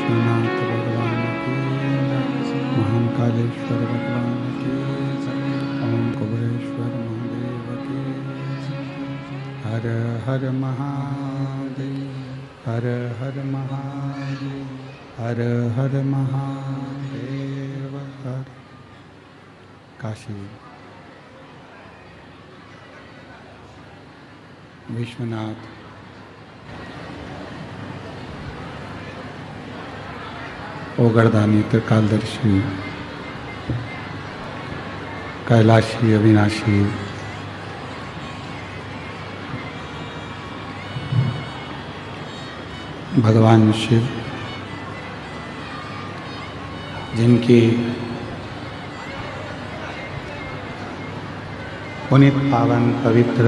विश्वनाथ भगवान की, महाकालेश्वर भगवान की, ओम कुबेरेश्वर महादेव की। हर हर महादेव, हर हर महादेव, हर हर महादेव। हर काशी विश्वनाथ ओगरदानी त्रिकालदर्शी कैलाशी अविनाशी भगवान शिव, जिनकी पुनीत पावन पवित्र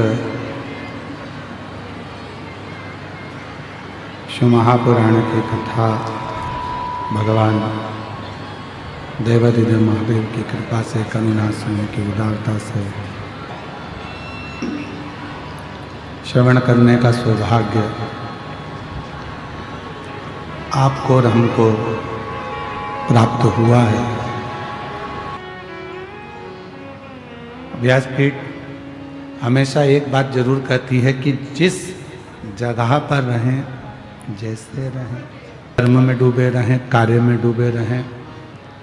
शिव महापुराण की कथा भगवान देवाधिदेव महादेव की कृपा से, करुणा से, की उदारता से श्रवण करने का सौभाग्य आपको और हमको प्राप्त हुआ है। व्यासपीठ हमेशा एक बात जरूर कहती है कि जिस जगह पर रहें, जैसे रहें, कर्म में डूबे रहें, कार्य में डूबे रहें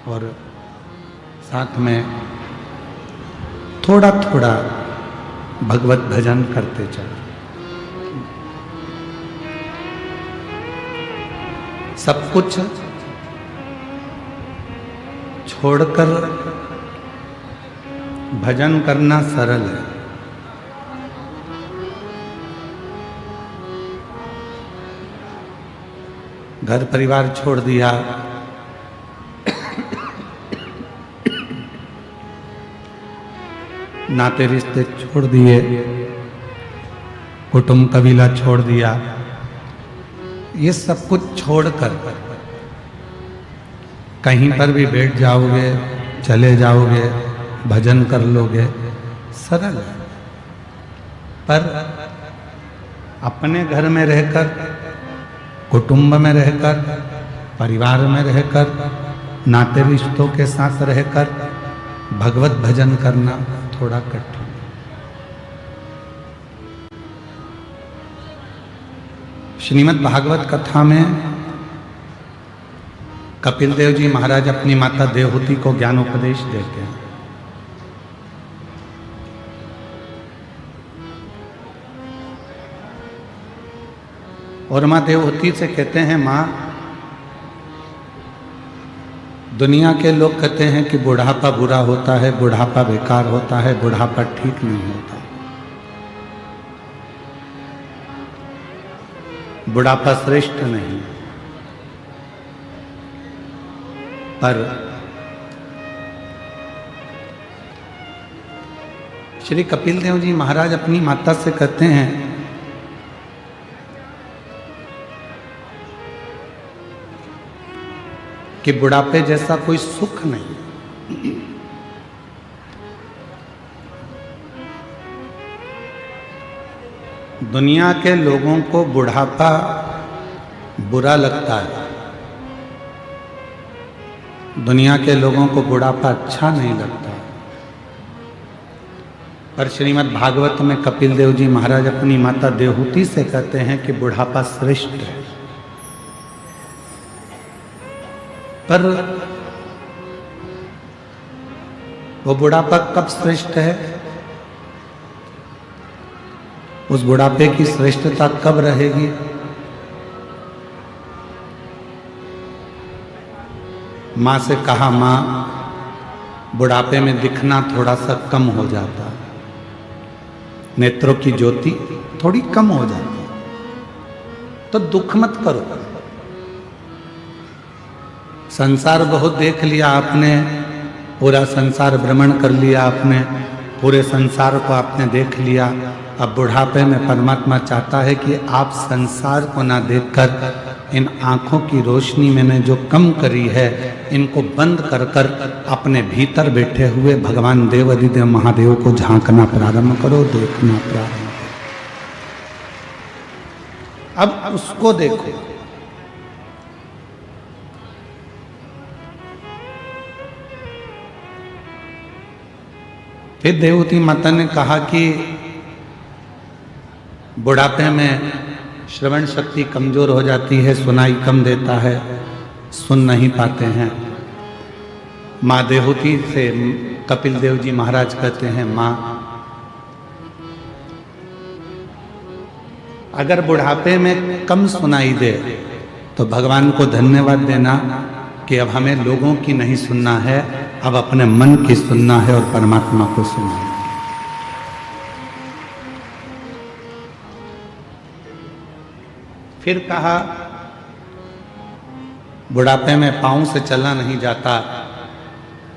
और साथ में थोड़ा थोड़ा भगवत भजन करते चलें। सब कुछ छोड़कर भजन करना सरल है। घर परिवार छोड़ दिया, नाते रिश्ते छोड़ दिए, कुटुंब कबीला छोड़ दिया, ये सब कुछ छोड़कर कहीं पर भी बैठ जाओगे, चले जाओगे, भजन कर लोगे, सरल है। पर अपने घर में रहकर, कुटुंब में रहकर, परिवार में रहकर, नाते रिश्तों के साथ रहकर भगवत भजन करना थोड़ा कठिन। श्रीमद् भागवत कथा में कपिल देव जी महाराज अपनी माता देवहूति को ज्ञानोपदेश देते हैं। और माँ देवहूति से कहते हैं, माँ, दुनिया के लोग कहते हैं कि बुढ़ापा बुरा होता है, बुढ़ापा बेकार होता है, बुढ़ापा ठीक नहीं होता। बुढ़ापा श्रेष्ठ नहीं, पर श्री कपिल देव जी महाराज अपनी माता से कहते हैं कि बुढ़ापे जैसा कोई सुख नहीं। दुनिया के लोगों को बुढ़ापा बुरा लगता है, दुनिया के लोगों को बुढ़ापा अच्छा नहीं लगता। पर श्रीमद् भागवत में कपिल देव जी महाराज अपनी माता देवहूति से कहते हैं कि बुढ़ापा श्रेष्ठ है। पर वो बुढ़ापा कब श्रेष्ठ है, उस बुढ़ापे की श्रेष्ठता कब रहेगी? माँ से कहा, माँ, बुढ़ापे में दिखना थोड़ा सा कम हो जाता, नेत्रों की ज्योति थोड़ी कम हो जाती, तो दुख मत करो। संसार बहुत देख लिया आपने, पूरा संसार भ्रमण कर लिया आपने, पूरे संसार को आपने देख लिया। अब बुढ़ापे में परमात्मा चाहता है कि आप संसार को ना देखकर इन आँखों की रोशनी मैंने जो कम करी है, इनको बंद कर कर अपने भीतर बैठे हुए भगवान देवाधिदेव महादेव को झांकना प्रारंभ करो, देखना प्रारंभ करो। अब उसको देखो। फिर देवहूति माता ने कहा कि बुढ़ापे में श्रवण शक्ति कमजोर हो जाती है, सुनाई कम देता है, सुन नहीं पाते हैं। माँ देवहूति से कपिल देव जी महाराज कहते हैं, माँ अगर बुढ़ापे में कम सुनाई दे तो भगवान को धन्यवाद देना कि अब हमें लोगों की नहीं सुनना है, अब अपने मन की सुनना है और परमात्मा को सुनना है। फिर कहा बुढ़ापे में पांव से चला नहीं जाता,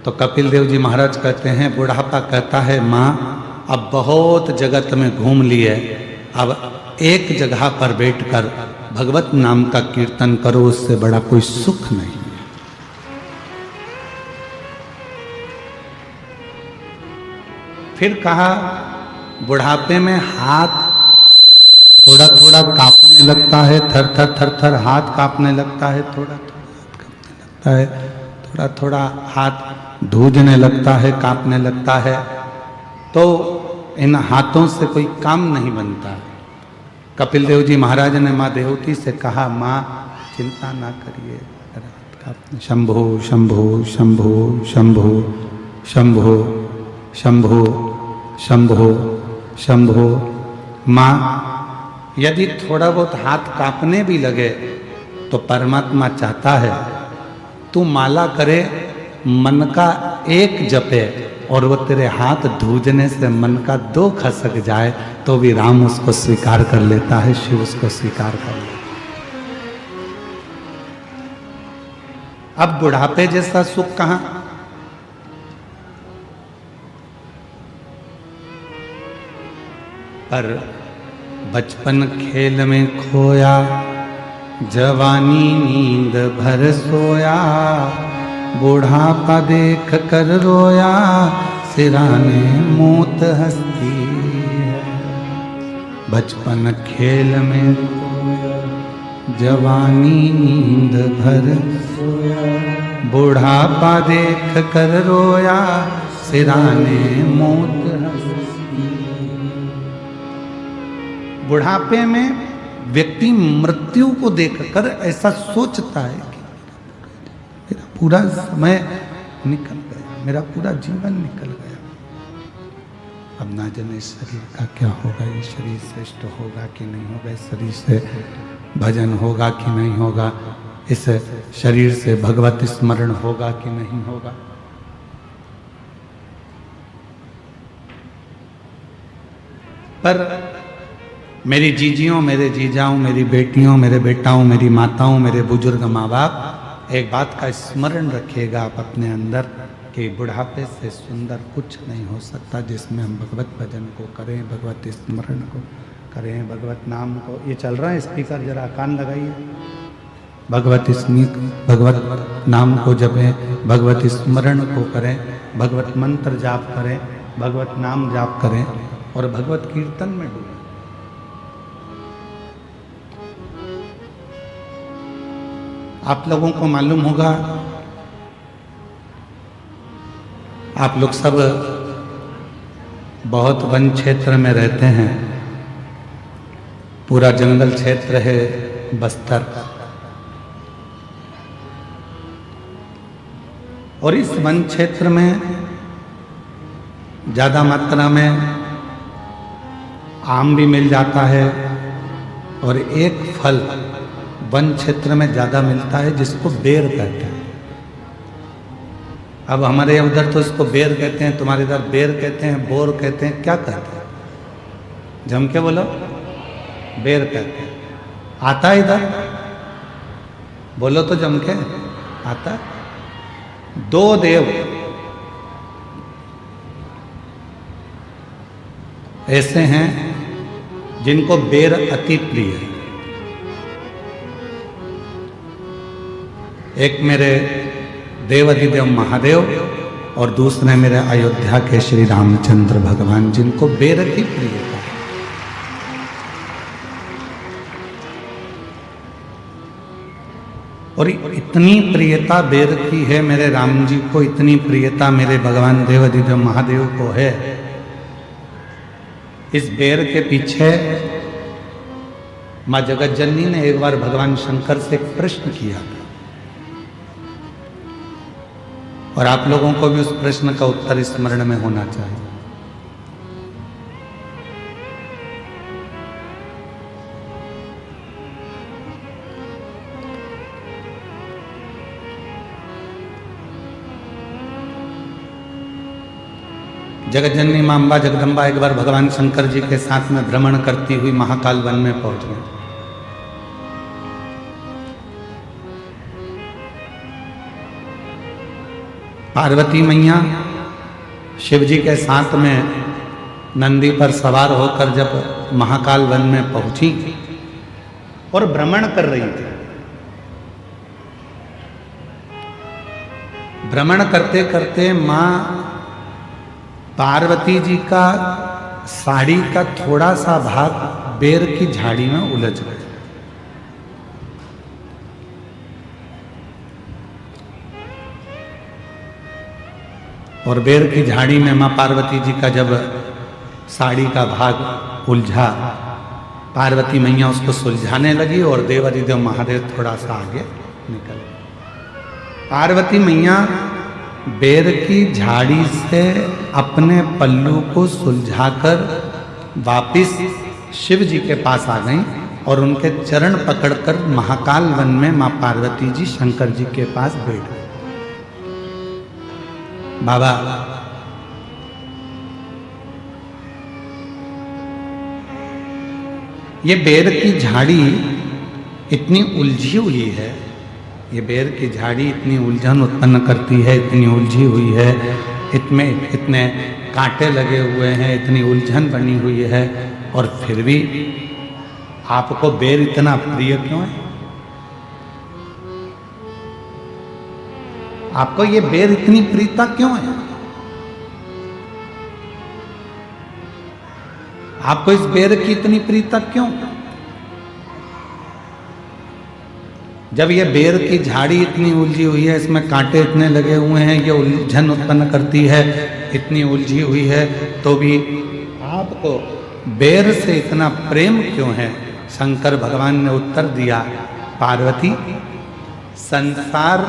तो कपिल देव जी महाराज कहते हैं, बुढ़ापा कहता है माँ अब बहुत जगत में घूम लिए, अब एक जगह पर बैठकर भगवत नाम का कीर्तन करो, उससे बड़ा कोई सुख नहीं है। फिर कहा बुढ़ापे में हाथ थोड़ा थोड़ा कांपने लगता है, थर थर थर थर हाथ कांपने लगता है, थोड़ा थोड़ा हाथ कांपने लगता है, थोड़ा थोड़ा हाथ धूजने लगता है, कांपने लगता है, तो इन हाथों से कोई काम नहीं बनता। कपिल देव जी महाराज ने माँ देवहूति से कहा, माँ चिंता ना करिए, शंभो शंभो शंभो शंभो शंभो शंभो शंभो शंभो। माँ यदि थोड़ा बहुत हाथ कांपने भी लगे तो परमात्मा चाहता है तू माला करे, मन का एक जपे और वो तेरे हाथ धूजने से मन का 2 खसक जाए तो भी राम उसको स्वीकार कर लेता है, शिव उसको स्वीकार कर लेता है। अब बुढ़ापे जैसा सुख कहां? पर बचपन खेल में खोया, जवानी नींद भर सोया, बुढ़ापा देख कर रोया, सिराने मौत हंसती है। बचपन खेल में खोया, जवानी नींद भर सोया, बुढ़ापा देख कर रोया, सिराने मौत हंसती है। बुढ़ापे में व्यक्ति मृत्यु को देखकर ऐसा सोचता है कि मेरा पूरा समय निकल गया, मेरा पूरा जीवन निकल गया, अब ना जाने शरीर का क्या होगा, ये शरीर श्रेष्ठ होगा कि नहीं होगा, इस शरीर से भजन होगा कि नहीं होगा, इस शरीर से भगवत स्मरण होगा कि नहीं होगा। पर मेरी जीजियों, मेरे जीजाओं, मेरी बेटियों, मेरे बेटाओं, मेरी माताओं, मेरे बुजुर्ग माँ बाप, एक बात का स्मरण रखिएगा आप अपने अंदर कि बुढ़ापे से सुंदर कुछ नहीं हो सकता, जिसमें हम भगवत भजन को करें, भगवत स्मरण को करें, भगवत नाम को। ये चल रहा है स्पीकर, जरा कान लगाइए। भगवत नाम को जपें, भगवत स्मरण को करें, भगवत मंत्र जाप करें, भगवत नाम जाप करें और भगवत कीर्तन में डूबें। आप लोगों को मालूम होगा, आप लोग सब बहुत वन क्षेत्र में रहते हैं, पूरा जंगल क्षेत्र है बस्तर, और इस वन क्षेत्र में ज़्यादा मात्रा में आम भी मिल जाता है, और एक फल वन क्षेत्र में ज़्यादा मिलता है जिसको बेर कहते हैं। अब हमारे उधर तो इसको बेर कहते हैं, तुम्हारे इधर बेर कहते हैं, बोर कहते हैं, क्या कहते हैं? जम के बोलो, बेर कहते हैं। आता है इधर? बोलो तो जम के आता। 2 देव ऐसे हैं जिनको बेर अति प्रिय है। एक मेरे देवाधिदेव महादेव और दूसरे मेरे अयोध्या के श्री रामचंद्र भगवान, जिनको बेर की प्रियता है। और इतनी प्रियता बेर की है मेरे राम जी को, इतनी प्रियता मेरे भगवान देवाधिदेव महादेव को है। इस बेर के पीछे मां जगत जननी ने एक बार भगवान शंकर से एक प्रश्न किया था, और आप लोगों को भी उस प्रश्न का उत्तर स्मरण में होना चाहिए। जगत जननी मां अम्बा जगदम्बा एक बार भगवान शंकर जी के साथ में भ्रमण करती हुई महाकाल वन में पहुंच गई। पार्वती मैया शिव जी के साथ में नंदी पर सवार होकर जब महाकाल वन में पहुंची और भ्रमण कर रही थी, भ्रमण करते करते मां पार्वती जी का साड़ी का थोड़ा सा भाग बेर की झाड़ी में उलझ गया। और बेर की झाड़ी में मां पार्वती जी का जब साड़ी का भाग उलझा, पार्वती मैया उसको सुलझाने लगी और देवाधिदेव महादेव थोड़ा सा आगे निकल गए। पार्वती मैया बेर की झाड़ी से अपने पल्लू को सुलझाकर वापिस शिव जी के पास आ गईं और उनके चरण पकड़कर महाकाल वन में मां पार्वती जी शंकर जी के पास बैठ गए। बाबा, ये बेर की झाड़ी इतनी उलझी हुई है, ये बेर की झाड़ी इतनी उलझन उत्पन्न करती है, इतनी उलझी हुई है, इतने कांटे लगे हुए हैं, इतनी उलझन बनी हुई है, और फिर भी आपको बेर इतना प्रिय क्यों है? आपको ये बेर इतनी प्रियता क्यों है? आपको इस बेर की इतनी प्रियता क्यों? जब ये बेर की झाड़ी इतनी उलझी हुई है, इसमें कांटे इतने लगे हुए हैं, ये उलझन उत्पन्न करती है, इतनी उलझी हुई है, तो भी आपको बेर से इतना प्रेम क्यों है? शंकर भगवान ने उत्तर दिया, पार्वती, संसार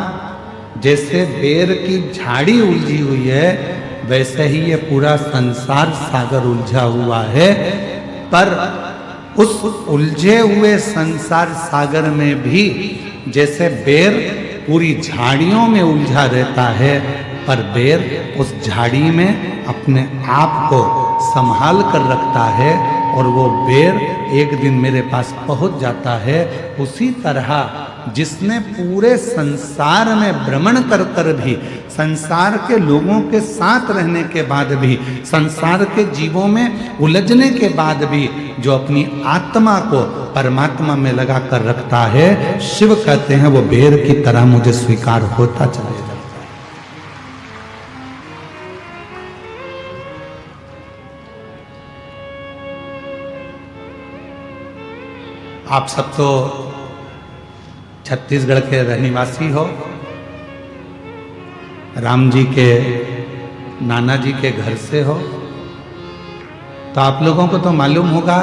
जैसे बेर की झाड़ी उलझी हुई है, वैसे ही ये पूरा संसार सागर उलझा हुआ है, पर उस उलझे हुए संसार सागर में भी जैसे बेर पूरी झाड़ियों में उलझा रहता है, पर बेर उस झाड़ी में अपने आप को संभाल कर रखता है, और वो बेर एक दिन मेरे पास पहुंच जाता है। उसी तरह जिसने पूरे संसार में भ्रमण कर कर भी, संसार के लोगों के साथ रहने के बाद भी, संसार के जीवों में उलझने के बाद भी जो अपनी आत्मा को परमात्मा में लगा कर रखता है, शिव कहते हैं वो बेर की तरह मुझे स्वीकार होता चला जाता है। आप सब तो छत्तीसगढ़ के रहनिवासी हो, राम जी के नाना जी के घर से हो, तो आप लोगों को तो मालूम होगा,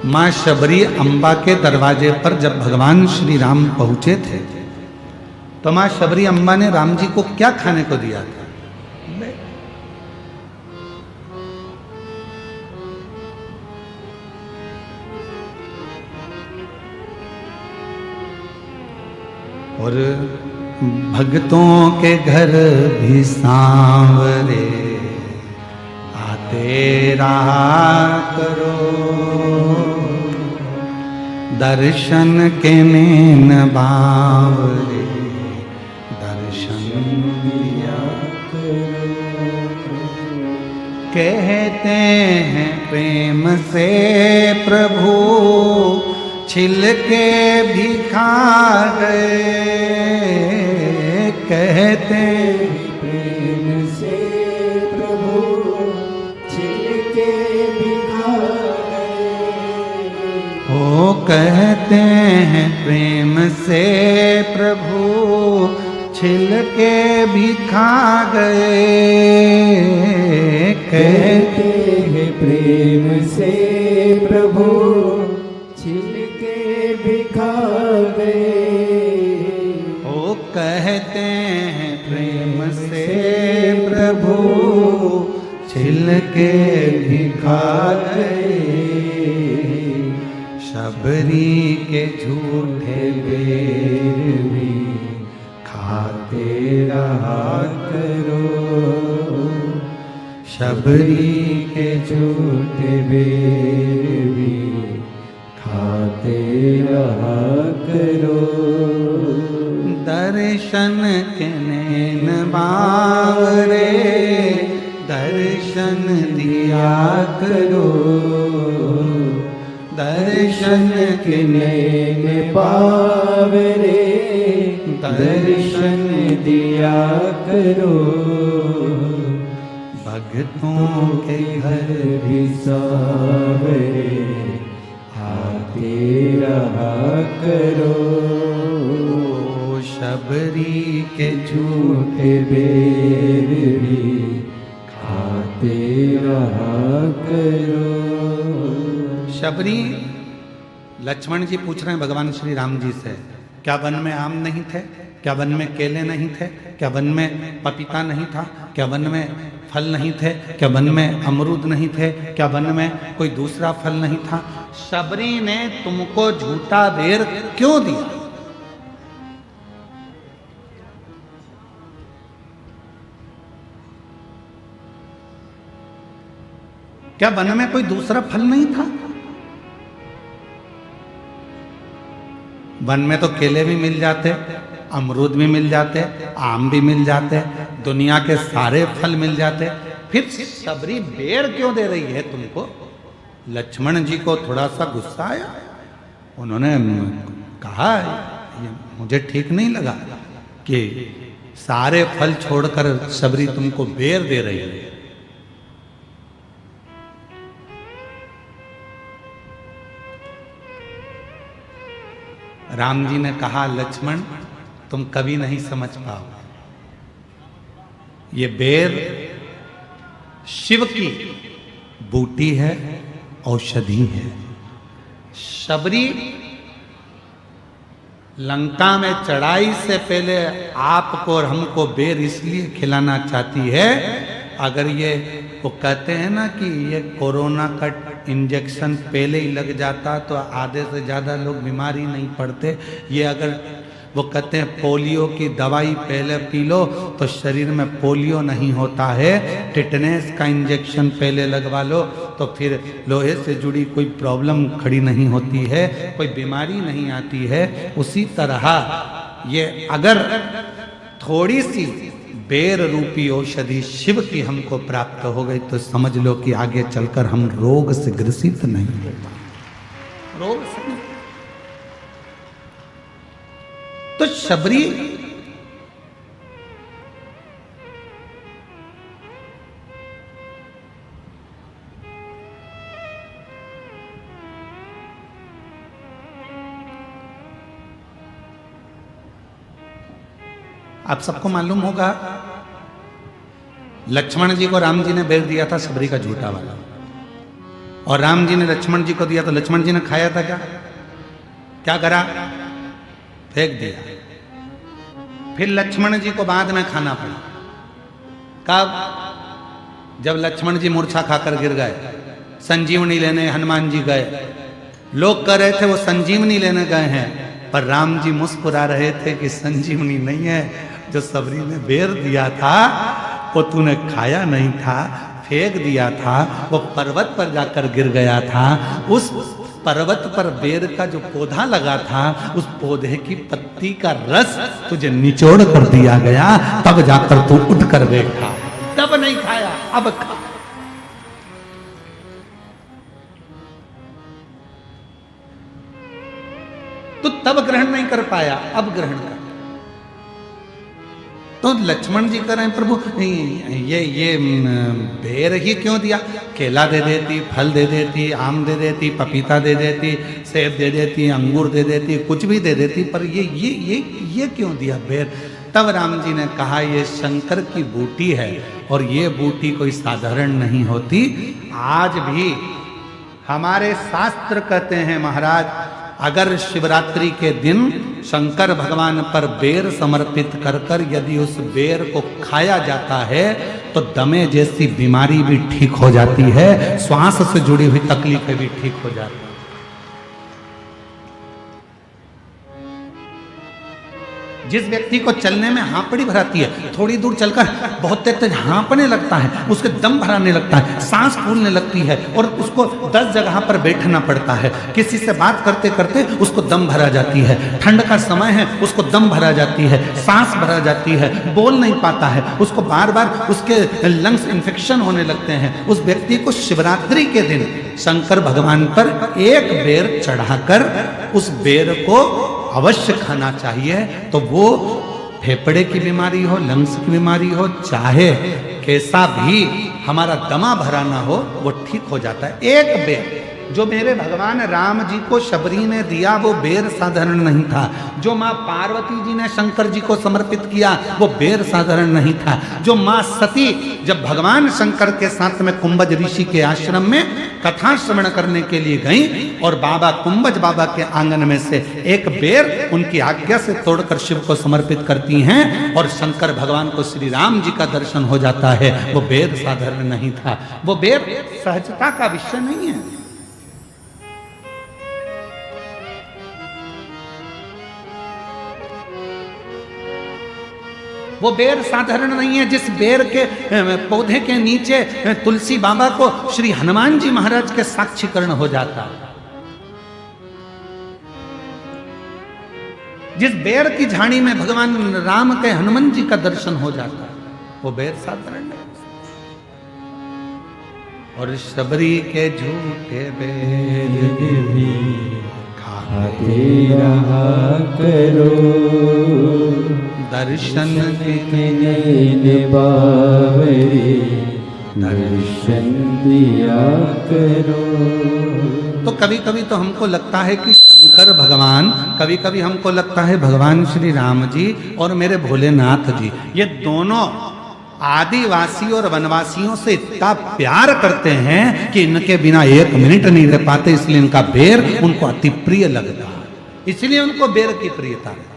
मां शबरी अम्बा के दरवाजे पर जब भगवान श्री राम पहुंचे थे, तो मां शबरी अम्बा ने राम जी को क्या खाने को दिया था? और भक्तों के घर भी सांवरे आते रहा करो, दर्शन के नैन बावरे दर्शन दिया करो। कहते हैं प्रेम से प्रभु छिलके भी खा गए, कहते प्रेम से प्रभु छिलके भी खा गए। ओ कहते हैं प्रेम से प्रभु छिलके भी खा गए, कहते हैं प्रेम से प्रभु छिलके भी खा गए। ओ कहते हैं प्रेम से प्रभु छिलके भी खा गए, शबरी के झूठे बेर भी खाते रहा करो, शबरी के झूठे बेर भी खाते रहा करो। दर्शन के नैन बावरे दर्शन दिया करो, दर्शन के नैन बावरे दर्शन दिया करो। भक्तों के घर भी सावरे आते रहा करो, शबरी के झूठे बेर भी खाते रहा करो। शबरी, लक्ष्मण जी पूछ रहे हैं भगवान श्री राम जी से, क्या वन में आम नहीं थे, क्या वन में केले नहीं थे, क्या वन में पपीता नहीं था, क्या वन में फल नहीं थे, क्या वन में अमरूद नहीं थे, क्या वन में कोई दूसरा फल नहीं था? शबरी ने तुमको झूठा बेर क्यों दिया? क्या वन में कोई दूसरा फल नहीं था? वन में तो केले भी मिल जाते, अमरूद भी मिल जाते, आम भी मिल जाते, दुनिया के सारे फल मिल जाते, फिर शबरी बेर क्यों दे रही है तुमको? लक्ष्मण जी को थोड़ा सा गुस्सा आया, उन्होंने कहा ये मुझे ठीक नहीं लगा कि सारे फल छोड़कर शबरी तुमको बेर दे रही है। राम जी ने कहा लक्ष्मण तुम कभी नहीं समझ पाओ, ये बेर शिव की बूटी है, औषधि है। शबरी लंका में चढ़ाई से पहले आपको और हमको बेर इसलिए खिलाना चाहती है, अगर ये वो कहते हैं ना कि ये कोरोना का इंजेक्शन पहले ही लग जाता तो आधे से ज़्यादा लोग बीमार ही नहीं पड़ते। ये अगर वो कहते हैं पोलियो की दवाई पहले पी लो तो शरीर में पोलियो नहीं होता है, टिटनेस का इंजेक्शन पहले लगवा लो तो फिर लोहे से जुड़ी कोई प्रॉब्लम खड़ी नहीं होती है, कोई बीमारी नहीं आती है। उसी तरह ये अगर थोड़ी सी बेर रूपी औषधि शिव की हमको प्राप्त हो गई तो समझ लो कि आगे चलकर हम रोग से ग्रसित नहीं हो पाएंगे, रोग से नहीं। तो शबरी आप सबको मालूम होगा लक्ष्मण जी को राम जी ने बेर दिया था शबरी का झूठा वाला, और राम जी ने लक्ष्मण जी को दिया तो लक्ष्मण जी ने खाया था क्या? क्या करा? फेंक दिया। फिर लक्ष्मण जी को बाद में खाना पड़ा। कब? जब लक्ष्मण जी मूर्छा खाकर गिर गए, संजीवनी लेने हनुमान जी गए। लोग कह रहे थे वो संजीवनी लेने गए हैं, पर राम जी मुस्कुरा रहे थे कि संजीवनी नहीं है, जो शबरी ने बेर दिया था वो तूने खाया नहीं था, फेंक दिया था, वो पर्वत पर जाकर गिर गया था। उस पर्वत पर बेर का जो पौधा लगा था, उस पौधे की पत्ती का रस तुझे निचोड़ कर दिया गया, तब जाकर तू उठ कर बैठा, तब नहीं खाया, अब खा। तो तब ग्रहण नहीं कर पाया, अब ग्रहण कर। तो लक्ष्मण जी कह रहे हैं प्रभु ये बेर ही क्यों दिया? केला दे देती, फल दे देती, आम दे देती, पपीता दे देती, सेब दे देती, अंगूर दे देती, कुछ भी दे देती, पर ये क्यों दिया बेर? तब राम जी ने कहा ये शंकर की बूटी है और ये बूटी कोई साधारण नहीं होती। आज भी हमारे शास्त्र कहते हैं महाराज, अगर शिवरात्रि के दिन शंकर भगवान पर बेर समर्पित कर कर यदि उस बेर को खाया जाता है तो दमे जैसी बीमारी भी ठीक हो जाती है, श्वास से जुड़ी हुई तकलीफें भी ठीक हो जाती है। जिस व्यक्ति को चलने में हाँपड़ी भराती है, थोड़ी दूर चलकर बहुत तेज हाँपने लगता है, उसके दम भराने लगता है, सांस फूलने लगती है और उसको 10 जगह पर बैठना पड़ता है। किसी से बात करते करते उसको दम भरा जाती है, ठंड का समय है उसको दम भरा जाती है, सांस भरा जाती है, बोल नहीं पाता है, उसको बार बार उसके लंग्स इन्फेक्शन होने लगते हैं। उस व्यक्ति को शिवरात्रि के दिन शंकर भगवान पर एक बेर चढ़ाकर उस बेर को अवश्य खाना चाहिए। तो वो फेफड़े की बीमारी हो, लंग्स की बीमारी हो, चाहे कैसा भी हमारा दमा भरा ना हो, वो ठीक हो जाता है। एक बेर जो मेरे भगवान राम जी को शबरी ने दिया वो बेर साधारण नहीं था। जो माँ पार्वती जी ने शंकर जी को समर्पित किया वो बेर साधारण नहीं था। जो माँ सती जब भगवान शंकर के साथ में कुंभज ऋषि के आश्रम में कथा श्रवण करने के लिए गई और बाबा कुंभज बाबा के आंगन में से एक बेर उनकी आज्ञा से तोड़कर शिव को समर्पित करती हैं और शंकर भगवान को श्री राम जी का दर्शन हो जाता है, वो बेर साधारण नहीं था। वो बेर सहजता का विषय नहीं है। वो बेर साधारण नहीं है। जिस बेर के पौधे के नीचे तुलसी बाबा को श्री हनुमान जी महाराज के साक्षीकरण हो जाता है, जिस बेर की झाड़ी में भगवान राम के हनुमान जी का दर्शन हो जाता है, वो बेर साधारण नहीं। और शबरी के झूठे बेर भी खाते रहा करो, दर्शन के बावरी दर्शन दिया करो। तो कभी कभी तो हमको लगता है कि शंकर भगवान, कभी कभी हमको लगता है भगवान श्री राम जी और मेरे भोलेनाथ जी, ये दोनों आदिवासी और वनवासियों से इतना प्यार करते हैं कि इनके बिना एक मिनट नहीं रह पाते, इसलिए इनका बेर उनको अति प्रिय लगता है, इसलिए उनको बेर की प्रियता है।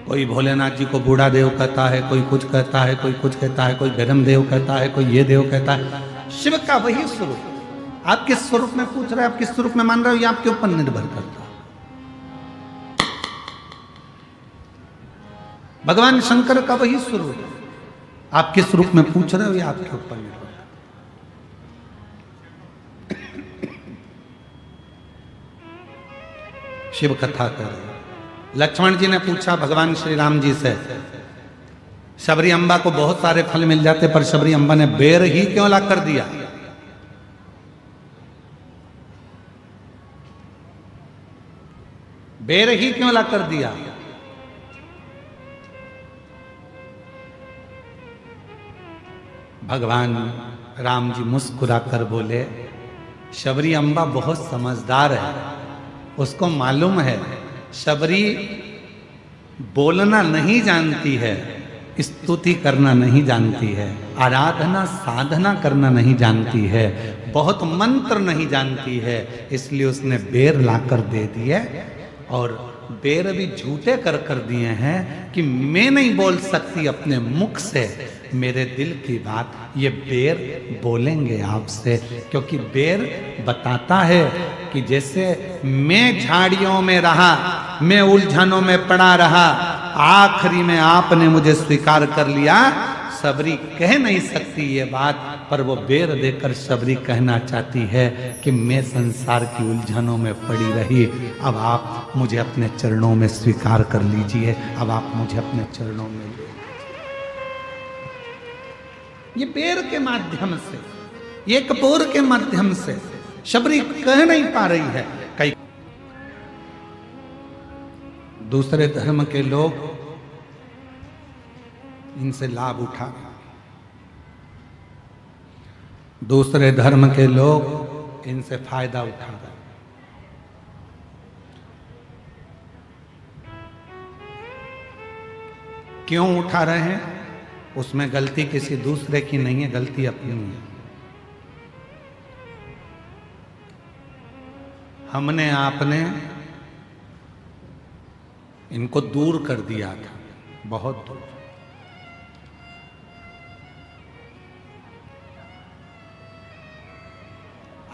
कोई भोलेनाथ जी को बूढ़ा देव कहता है, कोई कुछ कहता है, कोई कुछ कहता है, कोई गरम देव कहता है, कोई ये देव कहता है। शिव का वही स्वरूप। आप किस स्वरूप में पूछ रहे हैं, आप किस स्वरूप में मान रहे हो, ये आपके ऊपर निर्भर करता है। भगवान शंकर का वही स्वरूप, आप किस रूप में पूछ रहे हो, ये आपके ऊपर निर्भर करता है। शिव कथा कर रहे। लक्ष्मण जी ने पूछा भगवान श्री राम जी से, शबरी अम्बा को बहुत सारे फल मिल जाते पर शबरी अम्बा ने बेर ही क्यों ला कर दिया? बेर ही क्यों ला कर दिया? भगवान राम जी मुस्कुरा कर बोले, शबरी अम्बा बहुत समझदार है, उसको मालूम है शबरी बोलना नहीं जानती है, स्तुति करना नहीं जानती है, आराधना साधना करना नहीं जानती है, बहुत मंत्र नहीं जानती है, इसलिए उसने बेर लाकर दे दिए। और बेर भी झूठे कर दिए हैं कि मैं नहीं बोल सकती अपने मुख से मेरे दिल की बात, ये बेर बोलेंगे आपसे, क्योंकि बेर बताता है कि जैसे मैं झाड़ियों में रहा, मैं उलझनों में पड़ा रहा, आखिरी में आपने मुझे स्वीकार कर लिया। शबरी कह नहीं सकती ये बात, पर वो बेर देकर शबरी कहना चाहती है कि मैं संसार की उलझनों में पड़ी रही, अब आप मुझे अपने चरणों में स्वीकार कर लीजिए, अब आप मुझे अपने चरणों में ले। ये बेर के माध्यम से, ये कपूर के माध्यम से शबरी कह नहीं पा रही है। कई दूसरे धर्म के लोग इनसे लाभ उठा रहे, दूसरे धर्म के लोग इनसे फायदा उठा रहे। क्यों उठा रहे हैं? उसमें गलती किसी दूसरे की नहीं है, गलती अपनी है। हमने आपने इनको दूर कर दिया था, बहुत दूर।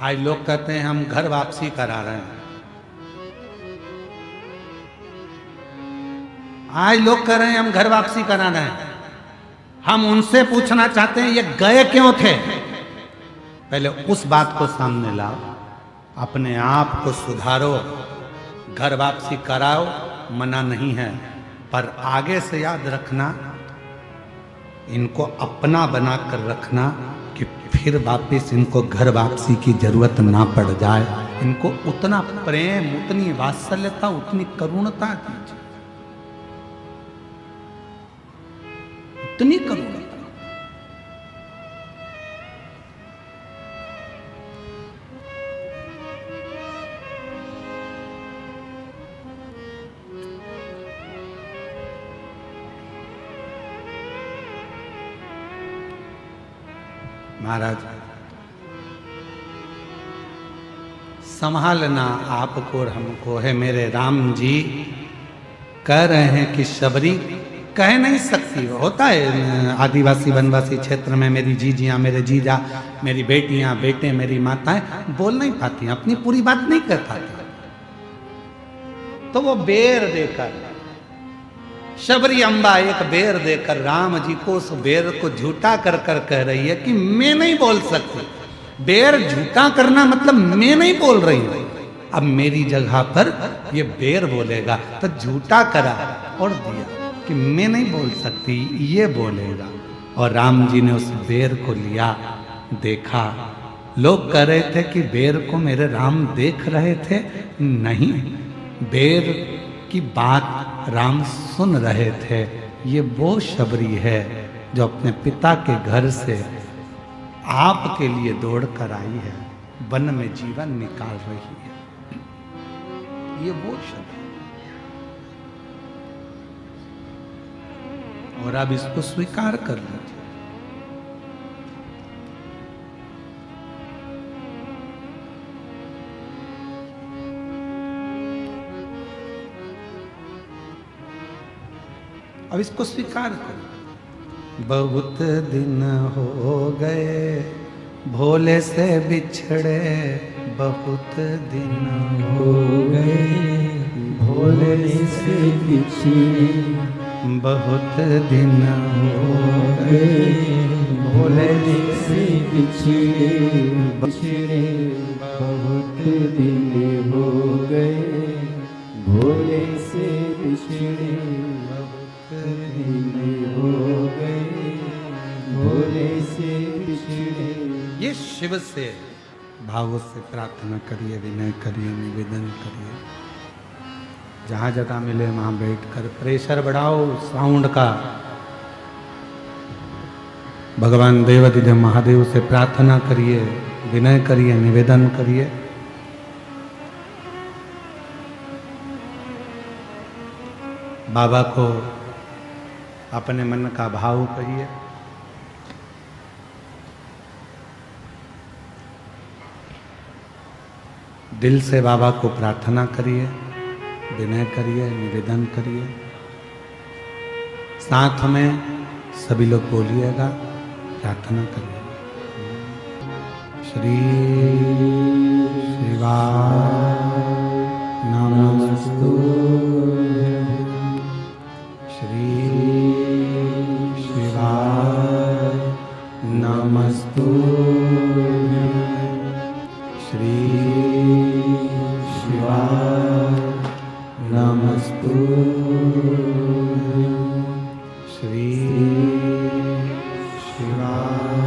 आज लोग कहते हैं हम घर वापसी करा रहे हैं। आज लोग कह रहे हैं हम घर वापसी करा रहे हैं। हम उनसे पूछना चाहते हैं ये गए क्यों थे? पहले उस बात को सामने लाओ, अपने आप को सुधारो, घर वापसी कराओ, मना नहीं है, पर आगे से याद रखना, इनको अपना बना कर रखना कि फिर वापस इनको घर वापसी की जरूरत ना पड़ जाए। इनको उतना प्रेम, उतनी वात्सल्यता, उतनी करुणता दीजिए, उतनी करुणता। महाराज, संभालना आपको और हमको है। मेरे राम जी कह रहे हैं कि शबरी कह नहीं सकती। होता है आदिवासी वनवासी क्षेत्र में, मेरी जीजियाँ, मेरे जीजा, मेरी बेटियाँ, बेटे, मेरी माताएं बोल नहीं पाती, अपनी पूरी बात नहीं कर पाती। तो वो बेर देकर, शबरी अम्बा एक बेर देकर राम जी को उस बेर को झूठा कर कर कह रही है कि मैं नहीं बोल सकती। बेर झूठा करना मतलब मैं नहीं बोल रही हूं, अब मेरी जगह पर ये बेर बोलेगा। तो झूठा करा और दिया कि मैं नहीं बोल सकती, ये बोलेगा। और राम जी ने उस बेर को लिया, देखा। लोग कह रहे थे कि बेर को मेरे राम देख रहे थे, नहीं, बेर की बात राम सुन रहे थे। ये वो शबरी है जो अपने पिता के घर से आपके लिए दौड़ कर आई है, वन में जीवन निकाल रही है। ये वो शबरी, और अब इसको स्वीकार कर लीजिए। अब इसको स्वीकार करो। बहुत दिन हो गए भोले से बिछड़े, बहुत दिन हो गए भोले से बिछड़े, बहुत दिन हो गए भोले से बिछड़े, बिछड़े बहुत दिन हो गए भोले से बिछड़े, हो गए भोले से बिछड़े। ये शिव से भावों से प्रार्थना करिए, विनय करिए, निवेदन करिए। जहाँ जगह मिले वहाँ बैठकर प्रेशर बढ़ाओ साउंड का। भगवान देवाधिदेव महादेव से प्रार्थना करिए, विनय करिए, निवेदन करिए। बाबा को अपने मन का भाव कहिए। दिल से बाबा को प्रार्थना करिए, विनय करिए, निवेदन करिए। साथ में सभी लोग बोलिएगा, प्रार्थना करिए। श्री शिवाय नमस्तुते, श्री शिवाय नमस्तुते, श्री शिवाय नमस्तुते, श्री शिवाय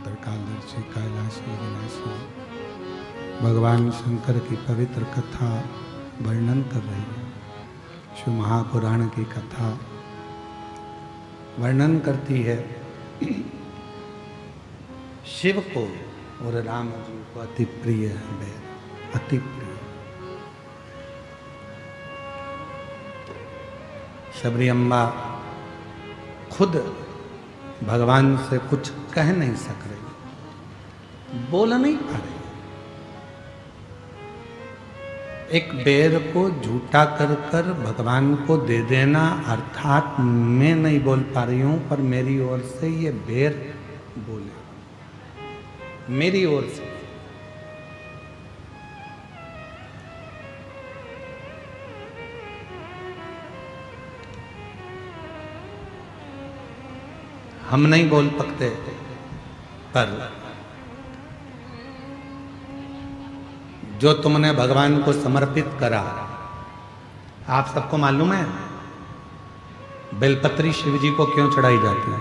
त्रिकालदर्शी कैलाशी विनाशी भगवान शंकर की पवित्र कथा वर्णन कर रही है। शिव महापुराण की कथा वर्णन करती है शिव को और राम जी को अति प्रिय है बैर, अति प्रिय। शबरी अम्बा खुद भगवान से कुछ कह नहीं सक रही, बोल नहीं पा रही। एक बेर को झूठा कर कर भगवान को दे देना, अर्थात मैं नहीं बोल पा रही हूं पर मेरी ओर से ये बेर बोले, मेरी ओर से। हम नहीं बोल सकते पर जो तुमने भगवान को समर्पित करा, आप सबको मालूम है बेलपत्री शिव जी को क्यों चढ़ाई जाती है?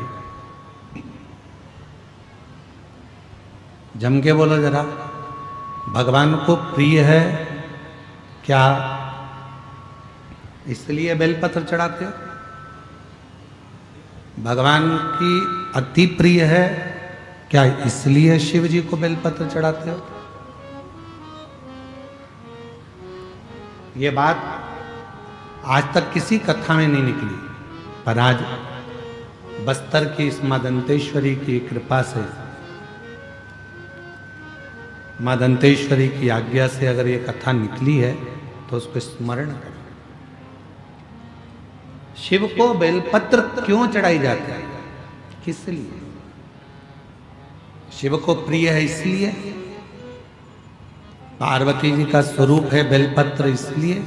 जम के बोलो जरा, भगवान को प्रिय है क्या इसलिए बेलपत्र चढ़ाते हो? भगवान की अति प्रिय है क्या इसलिए शिव जी को बेलपत्र चढ़ाते हो? ये बात आज तक किसी कथा में नहीं निकली, पर आज बस्तर की इस मां दंतेश्वरी की कृपा से, मां दंतेश्वरी की आज्ञा से अगर ये कथा निकली है तो उसको स्मरण करें। शिव को बेलपत्र क्यों चढ़ाई जाती है? किस लिए? शिव को प्रिय है इसलिए, पार्वती जी का स्वरूप है बेलपत्र इसलिए,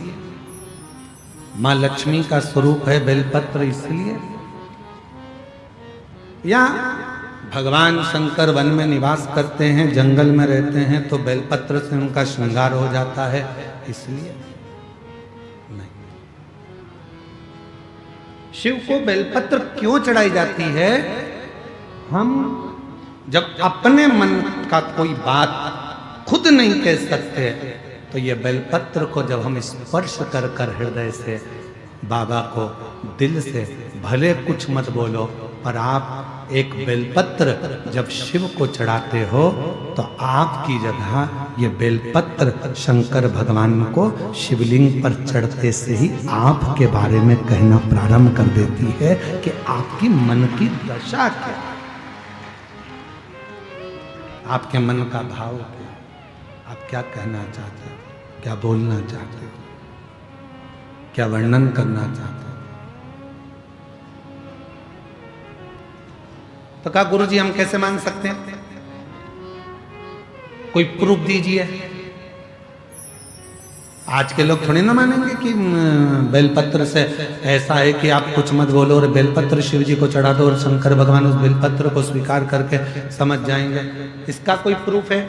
मां लक्ष्मी का स्वरूप है बेलपत्र इसलिए, या भगवान शंकर वन में निवास करते हैं, जंगल में रहते हैं तो बेलपत्र से उनका श्रृंगार हो जाता है इसलिए? नहीं। शिव को बेलपत्र क्यों चढ़ाई जाती है? हम जब अपने मन का कोई बात खुद नहीं कह सकते तो ये बेलपत्र को जब हम स्पर्श कर कर हृदय से बाबा को दिल से, भले कुछ मत बोलो पर आप एक बेलपत्र जब शिव को चढ़ाते हो तो आपकी जगह ये बेलपत्र शंकर भगवान को शिवलिंग पर चढ़ते से ही आपके बारे में कहना प्रारंभ कर देती है कि आपकी मन की दशा क्या, आपके मन का भाव क्या, आप क्या कहना चाहते हो, क्या बोलना चाहते हो, क्या वर्णन करना चाहते हो। तो कहा गुरुजी हम कैसे मान सकते हैं? कोई प्रूफ दीजिए। आज के लोग थोड़ी ना मानेंगे कि बेलपत्र से ऐसा है कि आप कुछ मत बोलो और बेलपत्र शिव जी को चढ़ा दो और शंकर भगवान उस बेलपत्र को स्वीकार करके समझ जाएंगे। इसका कोई प्रूफ है?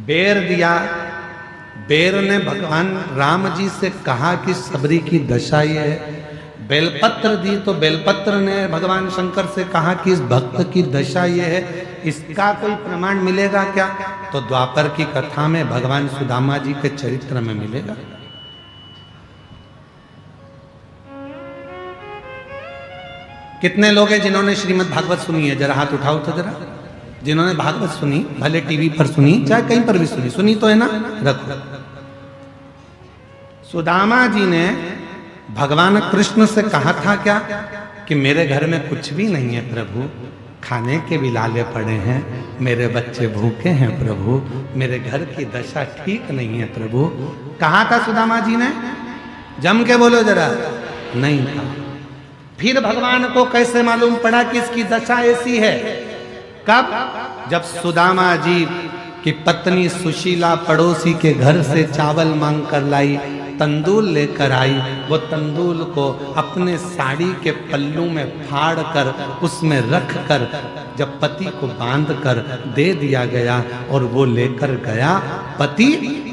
बेर दिया, बेर ने भगवान राम जी से कहा कि सबरी की दशा ये है। बेलपत्र दी तो बेलपत्र ने भगवान शंकर से कहा कि इस भक्त की दशा ये है। इसका कोई प्रमाण मिलेगा क्या? तो द्वापर की कथा में भगवान सुदामा जी के चरित्र में मिलेगा। कितने लोग हैं जिन्होंने श्रीमद् भागवत सुनी है? जरा हाथ उठाओ तो जरा। जिन्होंने भागवत सुनी, भले टीवी पर सुनी चाहे कहीं पर भी सुनी, सुनी तो है ना? रखो। सुदामा जी ने भगवान कृष्ण से कहा था क्या कि मेरे घर में कुछ भी नहीं है प्रभु, खाने के भी लाले पड़े हैं, मेरे बच्चे भूखे हैं प्रभु, मेरे घर की दशा ठीक नहीं है प्रभु। कहा था सुदामा जी ने? जम के बोलो जरा। नहीं था। फिर भगवान को कैसे मालूम पड़ा कि इसकी दशा ऐसी है? कब? जब सुदामा जी की पत्नी सुशीला पड़ोसी के घर से चावल मांग कर लाई, तंदूल लेकर आई। वो तंदूल को अपने साड़ी के पल्लू में फाड़ कर उसमें रख कर जब पति को बांध कर दे दिया गया और वो लेकर गया, पति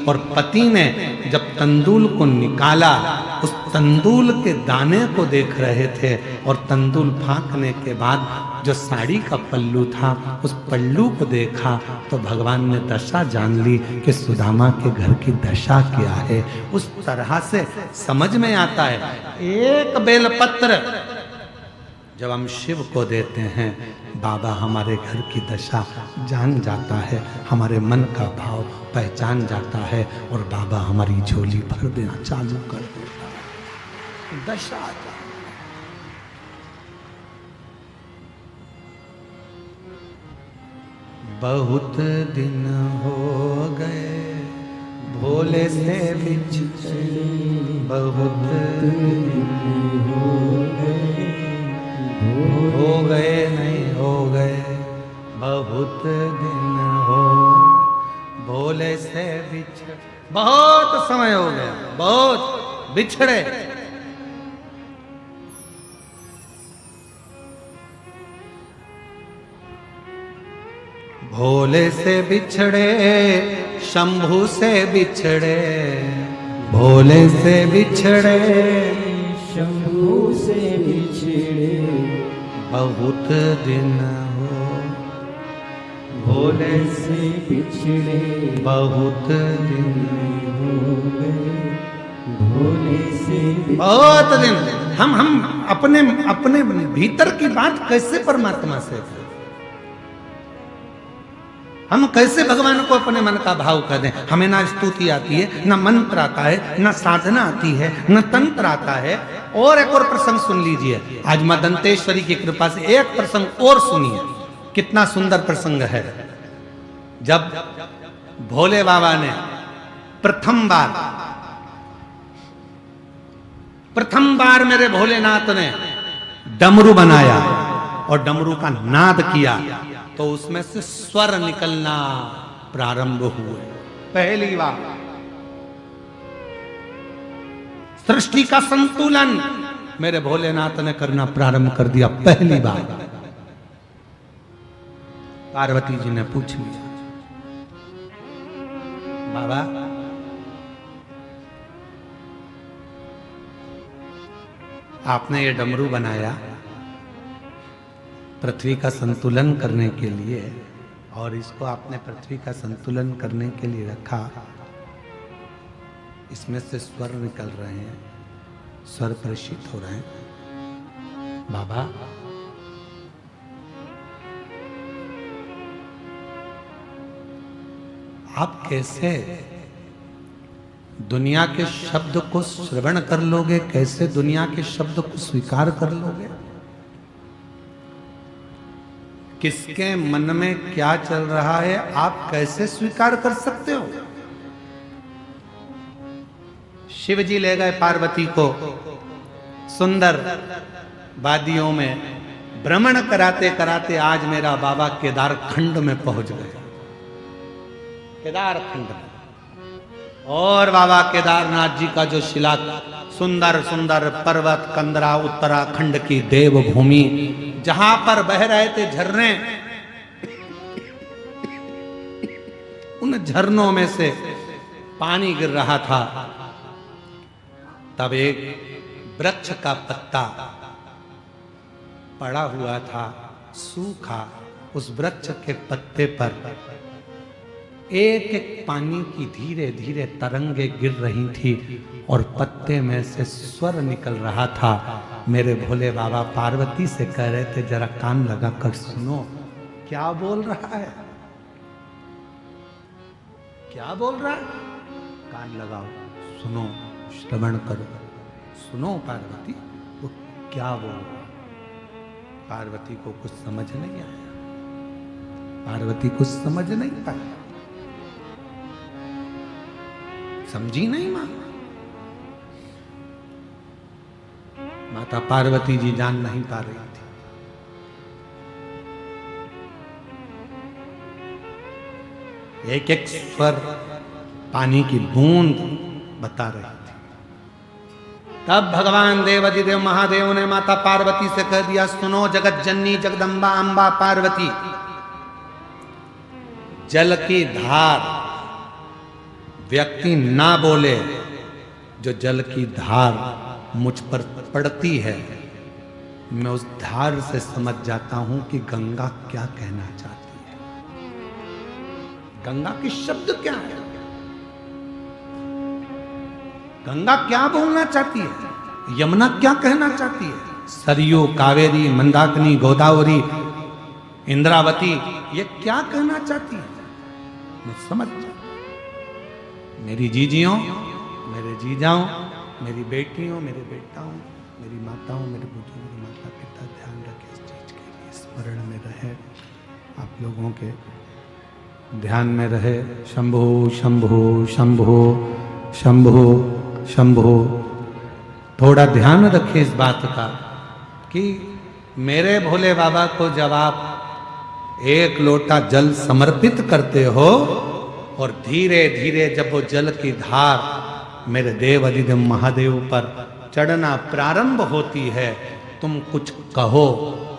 और पति ने जब तंदूल को निकाला, उस तंदूल के दाने को देख रहे थे और तंदूल फांकने के बाद जो साड़ी का पल्लू था उस पल्लू को देखा तो भगवान ने दशा जान ली कि सुदामा के घर की दशा क्या है। उस तरह से समझ में आता है। एक बेलपत्र जब हम शिव को देते हैं, बाबा हमारे घर की दशा जान जाता है, हमारे मन का भाव पहचान जाता है और बाबा हमारी झोली भर देना चालू कर देता है। दशा बहुत दिन हो गए भोले से बिछड़े, बहुत दिन हो गए नहीं हो गए, बहुत दिन हो भोले से बिछड़े, बहुत समय हो गया, बहुत बिछड़े। भोले से बिछड़े, शंभू से बिछड़े, भोले से बिछड़े, शंभू से बिछड़े, बहुत दिन हो भोले से बिछड़े, बहुत दिन हो गए भोले से बिछड़े। बहुत दिन। हम अपने अपने भीतर की बात कैसे परमात्मा से करें? हम कैसे भगवान को अपने मन का भाव कर दें? हमें ना स्तुति आती है, ना मंत्र आता है, ना साधना आती है, ना तंत्र आता है। और एक और प्रसंग सुन लीजिए, आज मां दंतेश्वरी की कृपा से एक प्रसंग और सुनिए, कितना सुंदर प्रसंग है। जब भोले बाबा ने प्रथम बार मेरे भोलेनाथ ने डमरू बनाया और डमरू का नाद किया तो उसमें से स्वर निकलना प्रारंभ हुए। पहली बार सृष्टि का संतुलन मेरे भोलेनाथ ने करना प्रारंभ कर दिया। पहली बार पार्वती जी ने पूछ लिया, बाबा आपने ये डमरू बनाया पृथ्वी का संतुलन करने के लिए, और इसको आपने पृथ्वी का संतुलन करने के लिए रखा, इसमें से स्वर निकल रहे हैं, स्वर प्रशित हो रहे हैं। बाबा आप कैसे दुनिया के शब्द को श्रवण कर लोगे, कैसे दुनिया के शब्द को स्वीकार कर लोगे? किसके मन में क्या चल रहा है आप कैसे स्वीकार कर सकते हो? शिव जी ले गए पार्वती को सुंदर वादियों में, भ्रमण कराते कराते आज मेरा बाबा केदार खंड में पहुंच गए, केदार खंड में। और बाबा केदारनाथ जी का जो शिला, सुंदर सुंदर पर्वत कंदरा, उत्तराखंड की देवभूमि, जहां पर बह रहे थे झरने, उन झरनों में से पानी गिर रहा था। तब एक वृक्ष का पत्ता पड़ा हुआ था सूखा, उस वृक्ष के पत्ते पर एक एक पानी की धीरे धीरे तरंगे गिर रही थी और पत्ते में से स्वर निकल रहा था। मेरे भोले बाबा पार्वती से कह रहे थे, जरा कान लगा कर सुनो क्या बोल रहा है, क्या बोल रहा है, कान लगाओ, सुनो, श्रवण करो, सुनो पार्वती वो क्या बोल रहा है। पार्वती को कुछ समझ नहीं आया, पार्वती कुछ समझ नहीं पाया, समझी नहीं मां। माता पार्वती जी जान नहीं पा रही थी। एक एक स्वर पानी की बूंद बता रही थी। तब भगवान देवाधिदेव महादेव ने माता पार्वती से कह दिया, सुनो जगत जननी जगदम्बा अंबा पार्वती, जल की धार व्यक्ति ना बोले, जो जल की धार मुझ पर पड़ती है, मैं उस धार से समझ जाता हूं कि गंगा क्या कहना चाहती है, गंगा के शब्द क्या है, गंगा क्या बोलना चाहती है, यमुना क्या कहना चाहती है, सरयू, कावेरी, मंदाकिनी, गोदावरी, इंद्रावती, ये क्या कहना चाहती है, मैं समझ जाता। मेरी जीजियों, मेरे जीजाओं, मेरी बेटियों, मेरे बेटाओं, मेरी माताओं, मेरे बुजुर्ग, माता पिता, ध्यान रखें इस चीज के लिए, स्मरण में रहे, आप लोगों के ध्यान में रहे। शंभो शंभो शंभो शंभो शंभो। थोड़ा ध्यान रखिए इस बात का कि मेरे भोले बाबा को जब आप एक लोटा जल समर्पित करते हो और धीरे धीरे जब वो जल की धार मेरे देव अधिदेव महादेव पर चढ़ना प्रारंभ होती है, तुम कुछ कहो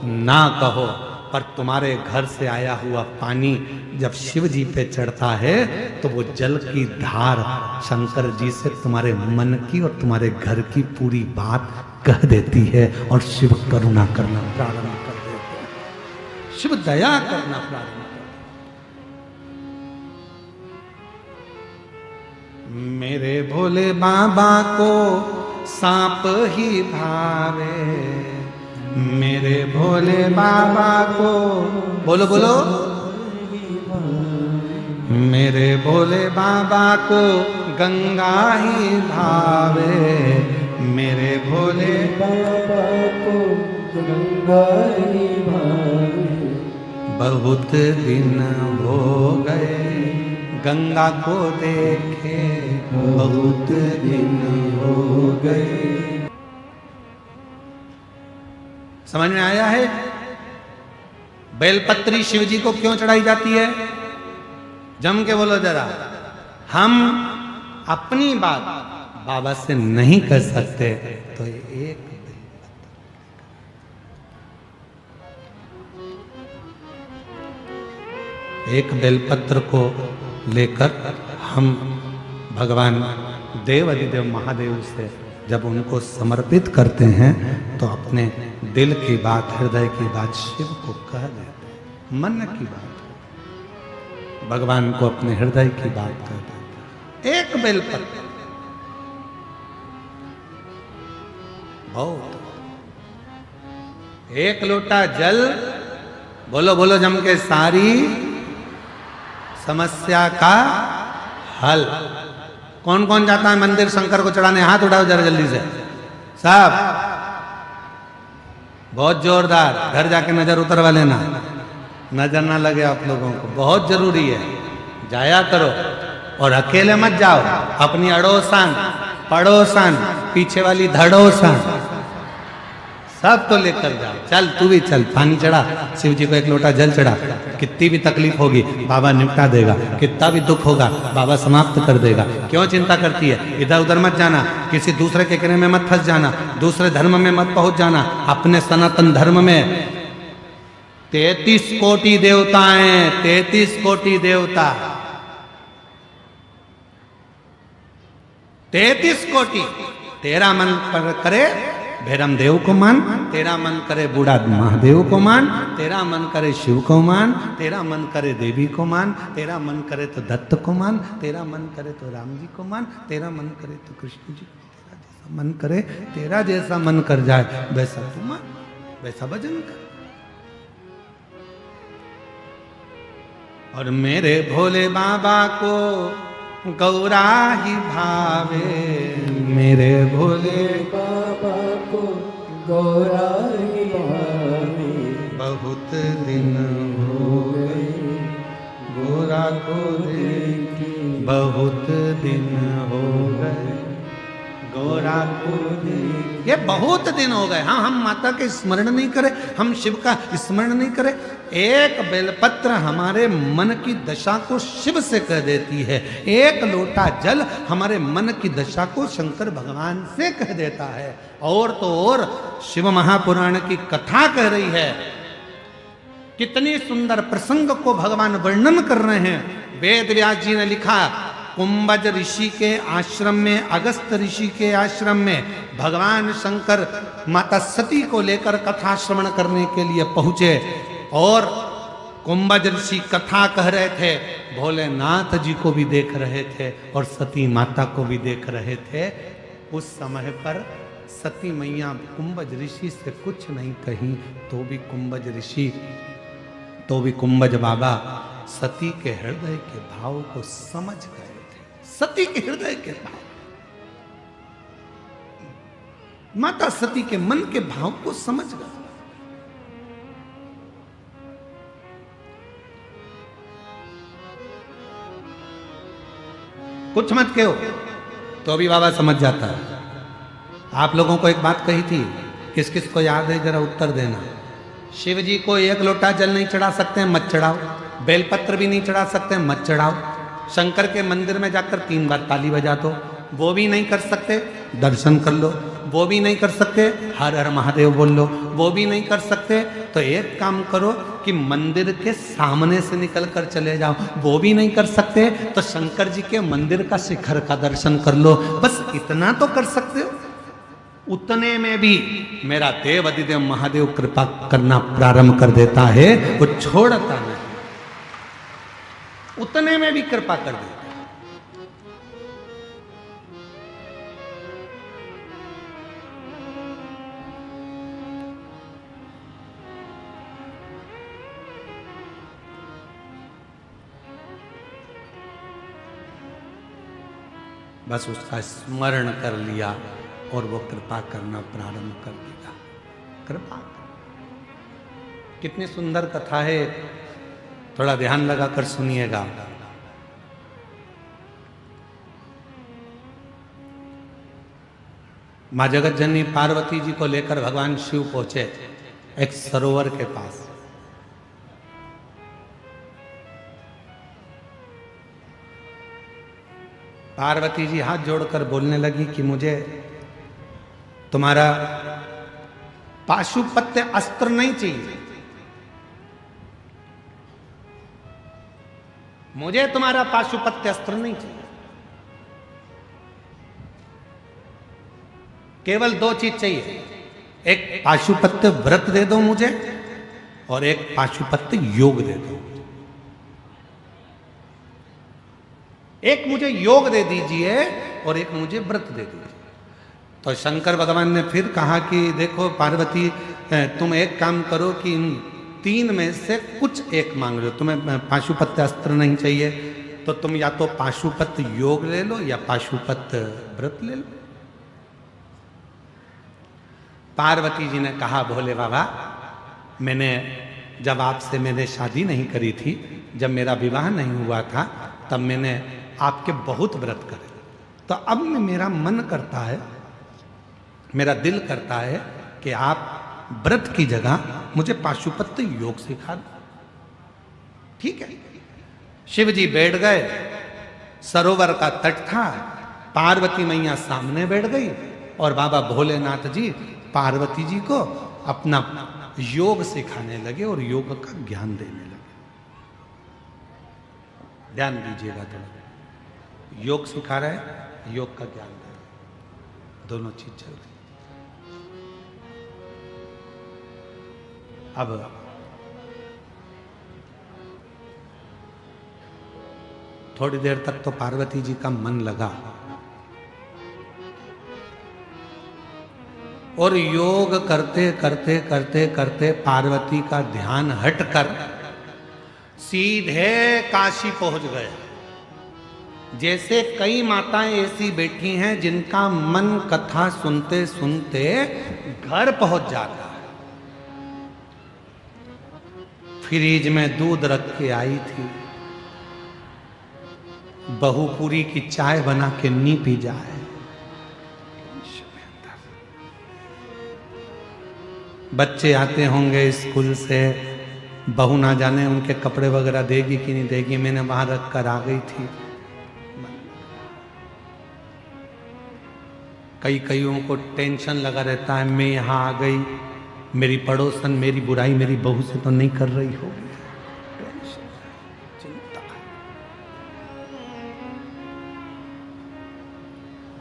ना कहो, पर तुम्हारे घर से आया हुआ पानी जब शिव जी पे चढ़ता है तो वो जल की धार शंकर जी से तुम्हारे मन की और तुम्हारे घर की पूरी बात कह देती है और शिव करुणा करना प्रारंभ कर देते हैं, शिव दया करना प्रारंभ कर देते। मेरे भोले बाबा को सांप ही भावे, मेरे भोले बाबा को, बोलो बोलो, मेरे भोले बाबा को गंगा ही भावे, मेरे भोले बाबा को गंगा ही भावे। बहुत दिन हो गए गंगा को देखे, बहुत दिन हो गए। समझ में आया है बेलपत्री शिव जी को क्यों चढ़ाई जाती है? जम के बोलो जरा। हम अपनी बात बाबा से नहीं कर सकते तो एक बेलपत्र को लेकर हम भगवान देव अधिदेव महादेव से जब उनको समर्पित करते हैं तो अपने दिल की बात, हृदय की बात शिव को कह देते हैं, मन की बात भगवान को अपने हृदय की बात कह देते हैं। एक बेलपत्र बहुत, एक लोटा जल, बोलो बोलो जम के, सारी समस्या का हल। कौन कौन जाता है मंदिर शंकर को चढ़ाने? हाथ उठाओ जरा जल्दी से साहब, बहुत जोरदार। घर जाके नजर उतरवा लेना, नजर ना लगे आप लोगों को, बहुत जरूरी है, जाया करो। और अकेले मत जाओ, अपनी अड़ोसन पड़ोसन पीछे वाली धड़ोसन सब तो लेकर जाओ। चल तू भी चल, पानी चढ़ा, शिव जी को एक लोटा जल चढ़ा। कितनी भी तकलीफ होगी बाबा निपटा देगा, कितना भी दुख होगा बाबा समाप्त कर देगा। क्यों चिंता करती है? इधर उधर मत जाना, किसी दूसरे के कहने में मत फंस जाना, दूसरे धर्म में मत पहुंच जाना। अपने सनातन धर्म में 33 कोटि देवताएं, 33 कोटि देवता, 33 कोटि। तेरा मन पर करे भैरम देव को मान, तेरा मन करे बूढ़ा महादेव को मान, तेरा मन करे शिव को मान, तेरा मन करे देवी को मान, तेरा मन करे तो दत्त को मान, तेरा मन करे तो राम जी को मान, तेरा मन करे तो कृष्ण जी को, तेरा जैसा मन करे, तेरा जैसा मन कर जाए वैसा तू मान, वैसा भजन कर। और मेरे भोले बाबा को गौरा ही भावे, मेरे भोले बाबा को गौरा ही भावे। बहुत दिन हो गए गौरा को देखे, बहुत दिन हो गए गौरा को देखे। ये बहुत दिन हो गए। हाँ, हम माता के स्मरण नहीं करें, हम शिव का स्मरण नहीं करें। एक बेलपत्र हमारे मन की दशा को शिव से कह देती है, एक लोटा जल हमारे मन की दशा को शंकर भगवान से कह देता है। और तो और शिव महापुराण की कथा कह रही है, कितनी सुंदर प्रसंग को भगवान वर्णन कर रहे हैं। वेद व्यास जी ने लिखा कुंभज ऋषि के आश्रम में, अगस्त ऋषि के आश्रम में भगवान शंकर माता सती को लेकर कथा श्रवण करने के लिए पहुंचे और कुंभज ऋषि कथा कह रहे थे, भोलेनाथ जी को भी देख रहे थे और सती माता को भी देख रहे थे। उस समय पर सती मैया कुंभज ऋषि से कुछ नहीं कही, तो भी कुंभज बाबा सती के हृदय के भाव को समझ गए थे। सती के हृदय के भाव, माता सती के मन के भाव को समझ गए। कुछ मत कहो तो भी बाबा समझ जाता है। आप लोगों को एक बात कही थी, किस किस को याद है जरा उत्तर देना। शिव जी को एक लोटा जल नहीं चढ़ा सकते, मत चढ़ाओ। बेलपत्र भी नहीं चढ़ा सकते, मत चढ़ाओ। शंकर के मंदिर में जाकर 3 बार ताली बजा दो, वो भी नहीं कर सकते, दर्शन कर लो। वो भी नहीं कर सकते, हर हर महादेव बोल लो। वो भी नहीं कर सकते तो एक काम करो कि मंदिर के सामने से निकल कर चले जाओ। वो भी नहीं कर सकते तो शंकर जी के मंदिर का शिखर का दर्शन कर लो। बस इतना तो कर सकते हो। उतने में भी मेरा देव अधिदेव महादेव कृपा करना प्रारंभ कर देता है, वो छोड़ता नहीं, उतने में भी कृपा कर देता है। बस उसका स्मरण कर लिया और वो कृपा करना प्रारंभ कर दिया। कृपा कितनी सुंदर कथा है, थोड़ा ध्यान लगाकर सुनिएगा। मां जगत जननी पार्वती जी को लेकर भगवान शिव पहुंचे एक सरोवर के पास। पार्वती जी हाथ जोड़कर बोलने लगी कि मुझे तुम्हारा पाशुपत्य अस्त्र नहीं चाहिए, मुझे तुम्हारा पाशुपत्य अस्त्र नहीं चाहिए। केवल 2 चीज चाहिए, एक पाशुपत्य व्रत दे दो मुझे और एक पाशुपत्य योग दे दो। एक मुझे योग दे दीजिए और एक मुझे व्रत दे दीजिए। तो शंकर भगवान ने फिर कहा कि देखो पार्वती, तुम एक काम करो कि इन 3 में से कुछ एक मांग लो। तुम्हें पाशुपत्य अस्त्र नहीं चाहिए तो तुम या तो पाशुपत्य योग ले लो या पाशुपत्य व्रत ले लो। पार्वती जी ने कहा, भोले बाबा, जब आपसे मैंने शादी नहीं करी थी, जब मेरा विवाह नहीं हुआ था, तब मैंने आपके बहुत व्रत करे। तो अब मेरा मन करता है, मेरा दिल करता है कि आप व्रत की जगह मुझे पाशुपत्य योग सिखा दो। ठीक है। शिव जी बैठ गए, सरोवर का तट था, पार्वती मैया सामने बैठ गई और बाबा भोलेनाथ जी पार्वती जी को अपना योग सिखाने लगे और योग का ज्ञान देने लगे। ध्यान दीजिएगा थोड़ा, योग सिखा रहे हैं, योग का ज्ञान दे रहे, दोनों चीज चल रही। अब थोड़ी देर तक तो पार्वती जी का मन लगा और योग करते करते करते करते पार्वती का ध्यान हटकर सीधे काशी पहुंच गए। जैसे कई माताएं ऐसी बैठी हैं जिनका मन कथा सुनते सुनते घर पहुंच जाता है। फ्रिज में दूध रख के आई थी, बहू पूरी की चाय बना के नी पी जाए। बच्चे आते होंगे स्कूल से, बहू ना जाने उनके कपड़े वगैरह देगी कि नहीं देगी, मैंने वहां रख कर आ गई थी। कईयों को टेंशन लगा रहता है, मैं यहाँ आ गई, मेरी पड़ोसन मेरी बुराई मेरी बहू से तो नहीं कर रही होगी। टेंशन, चिंता।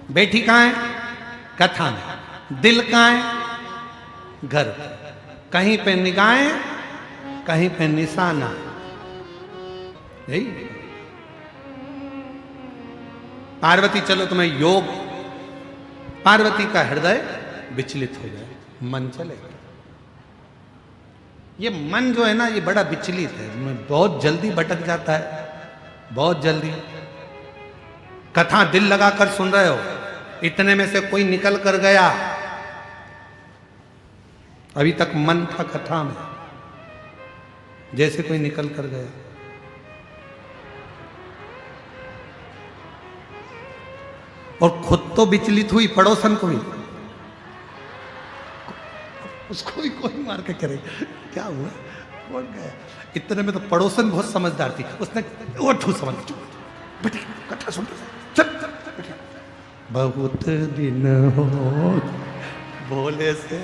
बेटी कहाँ है? कथा में। दिल कहाँ है? घर पे। कहीं पे निगाहें, कहीं पे निशाना। यही पार्वती, चलो तुम्हें योग, पार्वती का हृदय विचलित हो जाए, मन चले। ये मन जो है ना, ये बड़ा विचलित है, बहुत जल्दी भटक जाता है, बहुत जल्दी। कथा दिल लगाकर सुन रहे हो, इतने में से कोई निकल कर गया, अभी तक मन था कथा में, जैसे कोई निकल कर गया। और खुद तो विचलित हुई, पड़ोसन को भी, उसको भी कोई मार के करेगा, क्या हुआ, कौन गया। इतने में तो पड़ोसन बहुत समझदार थी, उसने उठू समझ, बेटी कथा सुन, चल बहुत दिन हो भोले से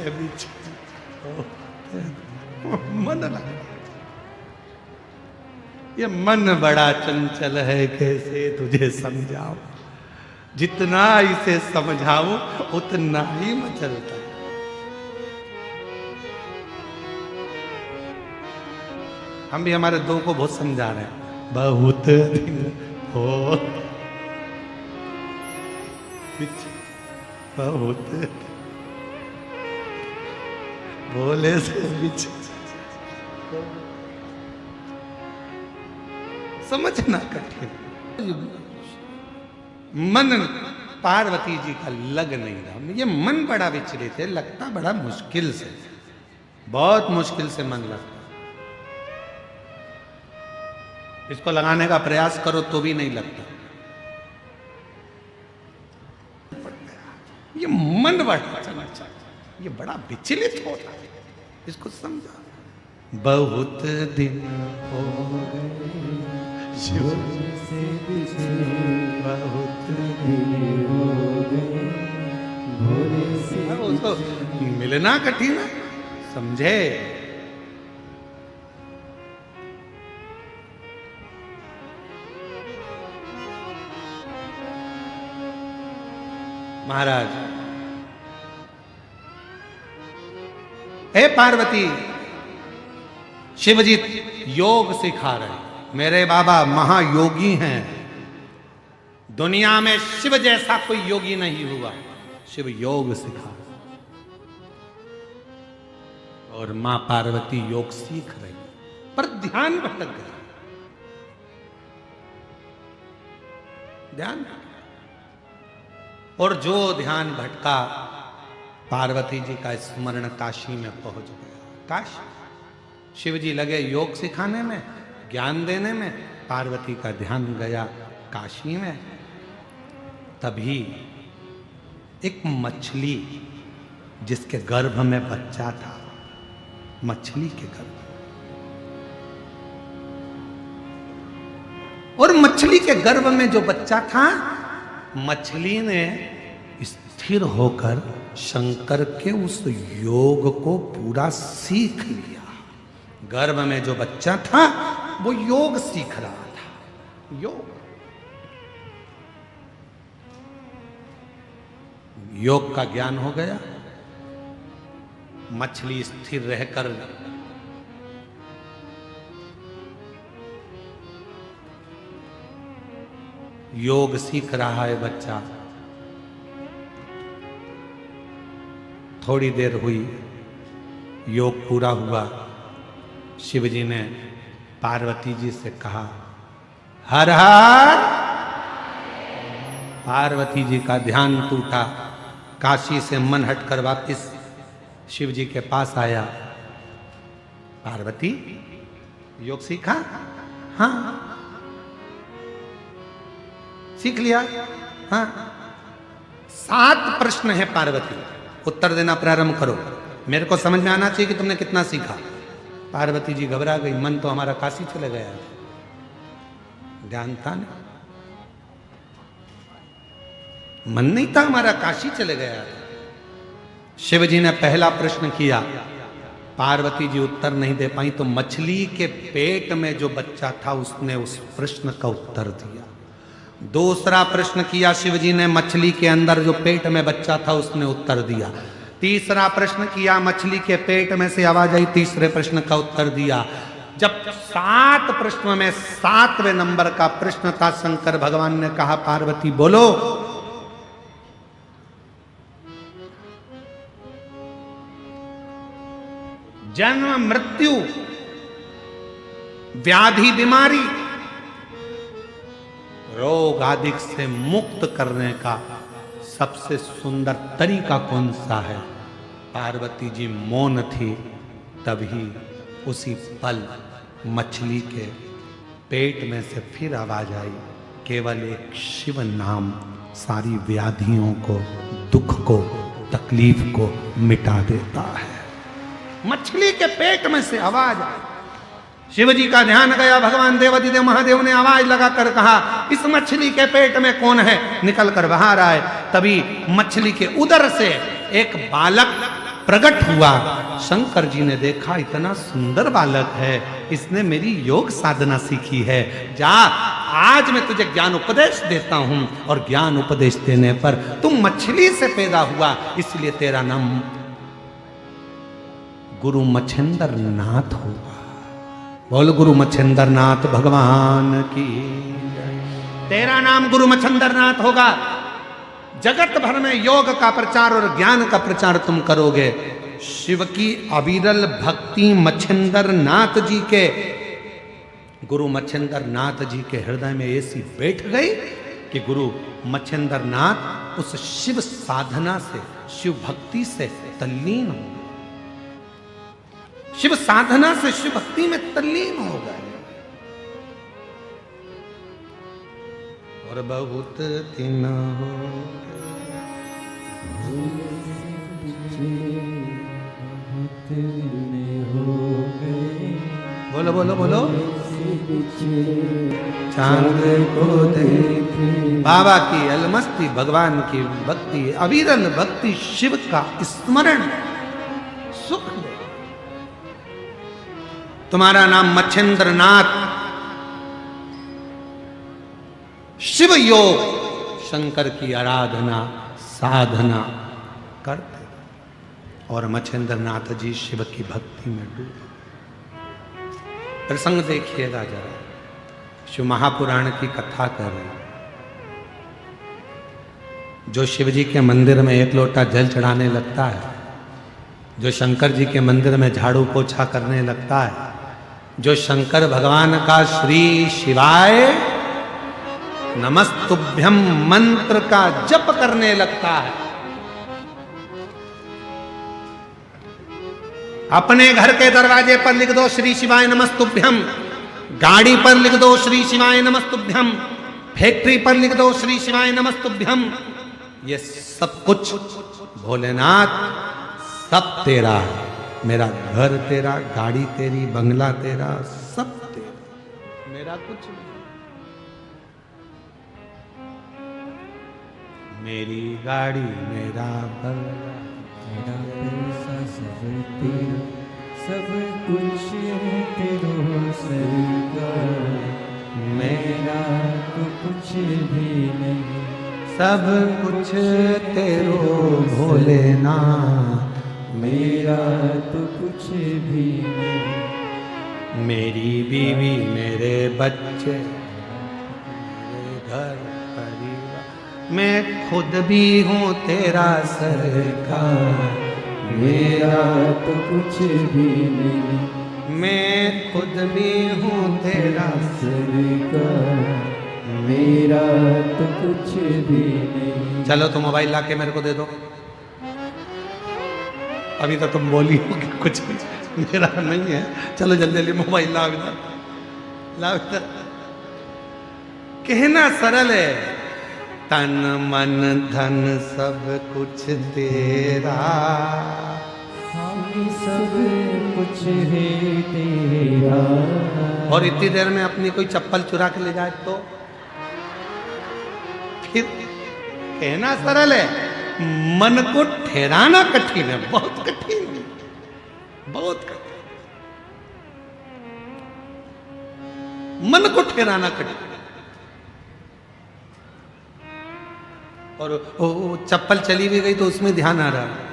मन लगा। ये मन बड़ा चंचल है, कैसे तुझे समझाऊं, जितना इसे समझाऊं उतना ही मचलता है। हम भी हमारे दो को बहुत समझा रहे हैं, बहुत दिन हो, बहुत भोले से बिछ, समझना कठिन। मन पार्वती जी का लग नहीं रहा, ये मन बड़ा विचलित है, लगता बड़ा मुश्किल से, बहुत मुश्किल से मन लगता। इसको लगाने का प्रयास करो तो भी नहीं लगता। ये मन बड़ा चला, ये बड़ा विचलित होता है, इसको समझा। बहुत दिन हो गए शिव से बिछे, बहुत दिन हो गए भोले से। उसको मिलना कठिन है, समझे। महाराज, हे पार्वती, शिवजी योग सिखा रहे हैं, मेरे बाबा महायोगी हैं, दुनिया में शिव जैसा कोई योगी नहीं हुआ, शिव योग सिखा। और मां पार्वती योग सीख रही, पर ध्यान भटक गया, ध्यान। और जो ध्यान भटका, पार्वती जी का स्मरण काशी में पहुंच गया। काशी, शिव जी लगे योग सिखाने में, ज्ञान देने में, पार्वती का ध्यान गया काशी में। तभी एक मछली, जिसके गर्भ में बच्चा था, मछली के गर्भ, और मछली के गर्भ में जो बच्चा था, मछली ने स्थिर होकर शंकर के उस योग को पूरा सीख लिया। गर्भ में जो बच्चा था वो योग सीख रहा था, योग का ज्ञान हो गया। मछली स्थिर रहकर योग सीख रहा है बच्चा। थोड़ी देर हुई, योग पूरा हुआ। शिवजी ने पार्वती जी से कहा, हर हर। पार्वती जी का ध्यान टूटा, काशी से मन हटकर वापस शिव जी के पास आया। पार्वती, योग सीखा? हाँ, सीख लिया। हाँ, 7 प्रश्न है पार्वती, उत्तर देना प्रारंभ करो, मेरे को समझ में आना चाहिए कि तुमने कितना सीखा। पार्वती जी घबरा गई, मन तो हमारा काशी चले गया, ध्यान था नहीं, मन नहीं था हमारा, काशी चले गया। शिवजी ने पहला प्रश्न किया, पार्वती जी उत्तर नहीं दे पाई, तो मछली के पेट में जो बच्चा था उसने उस प्रश्न का उत्तर दिया। दूसरा प्रश्न किया शिव जी ने, मछली के अंदर जो पेट में बच्चा था उसने उत्तर दिया। तीसरा प्रश्न किया, मछली के पेट में से आवाज आई, तीसरे प्रश्न का उत्तर दिया। जब 7 प्रश्नों में 7वें नंबर का प्रश्न था, शंकर भगवान ने कहा पार्वती बोलो। जन्म मृत्यु व्याधि बीमारी रोग आदि से मुक्त करने का सबसे सुंदर तरीका कौन सा है? पार्वती जी मौन थी, तभी उसी पल मछली के पेट में से फिर आवाज आई, केवल एक शिव नाम सारी व्याधियों को, दुख को, तकलीफ को मिटा देता है। मछली के पेट में से आवाज आई, शिव जी का ध्यान गया, भगवान देवाधिदेव महादेव ने आवाज लगाकर कहा, इस मछली के पेट में कौन है? निकल कर बाहर आए। तभी मछली के उदर से एक बालक प्रकट हुआ। शंकर जी ने देखा, इतना सुंदर बालक है, इसने मेरी योग साधना सीखी है। जा, आज मैं तुझे ज्ञान उपदेश देता हूं, और ज्ञान उपदेश देने पर तुम मछली से पैदा हुआ, इसलिए तेरा नाम गुरु मच्छिंद्र नाथ होगा। बोल गुरु मच्छिंद्र नाथ भगवान की, तेरा नाम गुरु मच्छिंद्र नाथ होगा। जगत भर में योग का प्रचार और ज्ञान का प्रचार तुम करोगे। शिव की अविरल भक्ति मच्छिंद्र नाथ जी के, गुरु मच्छिंद्र नाथ जी के हृदय में ऐसी बैठ गई कि गुरु मच्छिंद्र नाथ उस शिव साधना से, शिव भक्ति से तल्लीन हो गए। शिव साधना से शिव भक्ति में तल्लीन हो गए। और बहुत दिन हो बोलो बोलो बोलो, चांद को देखे बाबा की अलमस्ती, भगवान की भक्ति, अविरल भक्ति, शिव का स्मरण सुख दे। तुम्हारा नाम मच्छिंद्र नाथ, शिव योग, शंकर की आराधना साधना करते, और मच्छिंद्र नाथ जी शिव की भक्ति में डूबे। प्रसंग देखिएगा जरा, शिव महापुराण की कथा कर रहे हैं। जो शिव जी के मंदिर में 1 लोटा जल चढ़ाने लगता है, जो शंकर जी के मंदिर में झाड़ू पोछा करने लगता है, जो शंकर भगवान का श्री शिवाय नमस्तुभ्यम मंत्र का जप करने लगता है, अपने घर के दरवाजे पर लिख दो श्री शिवाय नमस्तुभ्यम, गाड़ी पर लिख दो श्री शिवाय नमस्तुभ्यम, फैक्ट्री पर लिख दो श्री शिवाय नमस्तुभ्यम। ये सब कुछ भोलेनाथ, सब तेरा है। मेरा घर तेरा, गाड़ी तेरी, बंगला तेरा, सब तेरा, मेरा कुछ नहीं। मेरी गाड़ी, मेरा बंगला, मेरा पैसा सब तेरा, सब कुछ तेरो सरकार, मेरा तो कुछ भी नहीं, सब कुछ तेरो भोलेनाथ, मेरा तो कुछ भी नहीं। मेरी बीवी, मेरे बच्चे, मेरे घर परिवार, मैं खुद भी हूँ तेरा सरकार, मेरा तो कुछ भी नहीं, मैं खुद भी हूँ तेरा सरकार, मेरा तो कुछ भी नहीं। चलो तो मोबाइल ला के मेरे को दे दो। अभी तो तुम बोली हो कि कुछ मेरा नहीं है, चलो जल्दी जल्दी मोबाइल लाओ इधर, लाओ इधर। कहना सरल है, तन मन धन सब कुछ तेरा, हम सब कुछ है तेरा। और इतनी देर में अपनी कोई चप्पल चुरा के ले जाए तो फिर कहना सरल है, मन को ठहराना कठिन है, बहुत कठिन है, बहुत कठिन। मन को ठहराना कठिन। और वो चप्पल चली भी गई तो उसमें ध्यान आ रहा है।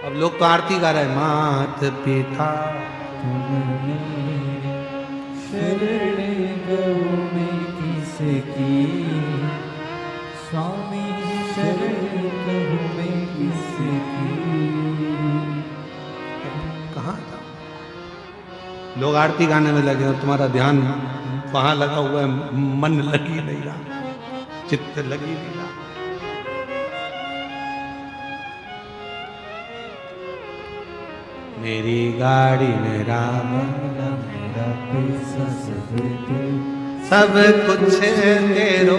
अब लोग तो आरती गा रहे हैं, मात पिता शरण गऊ में किसकी, स्वामी शरण गऊ में किसकी। कहाँ था? लोग आरती गाने में लगे और तुम्हारा ध्यान वहां लगा हुआ है, मन लगी नहीं रहा, चित्त लगी नहीं रहा। मेरी गाड़ी में राम मेरा पैसा सब कुछ तेरो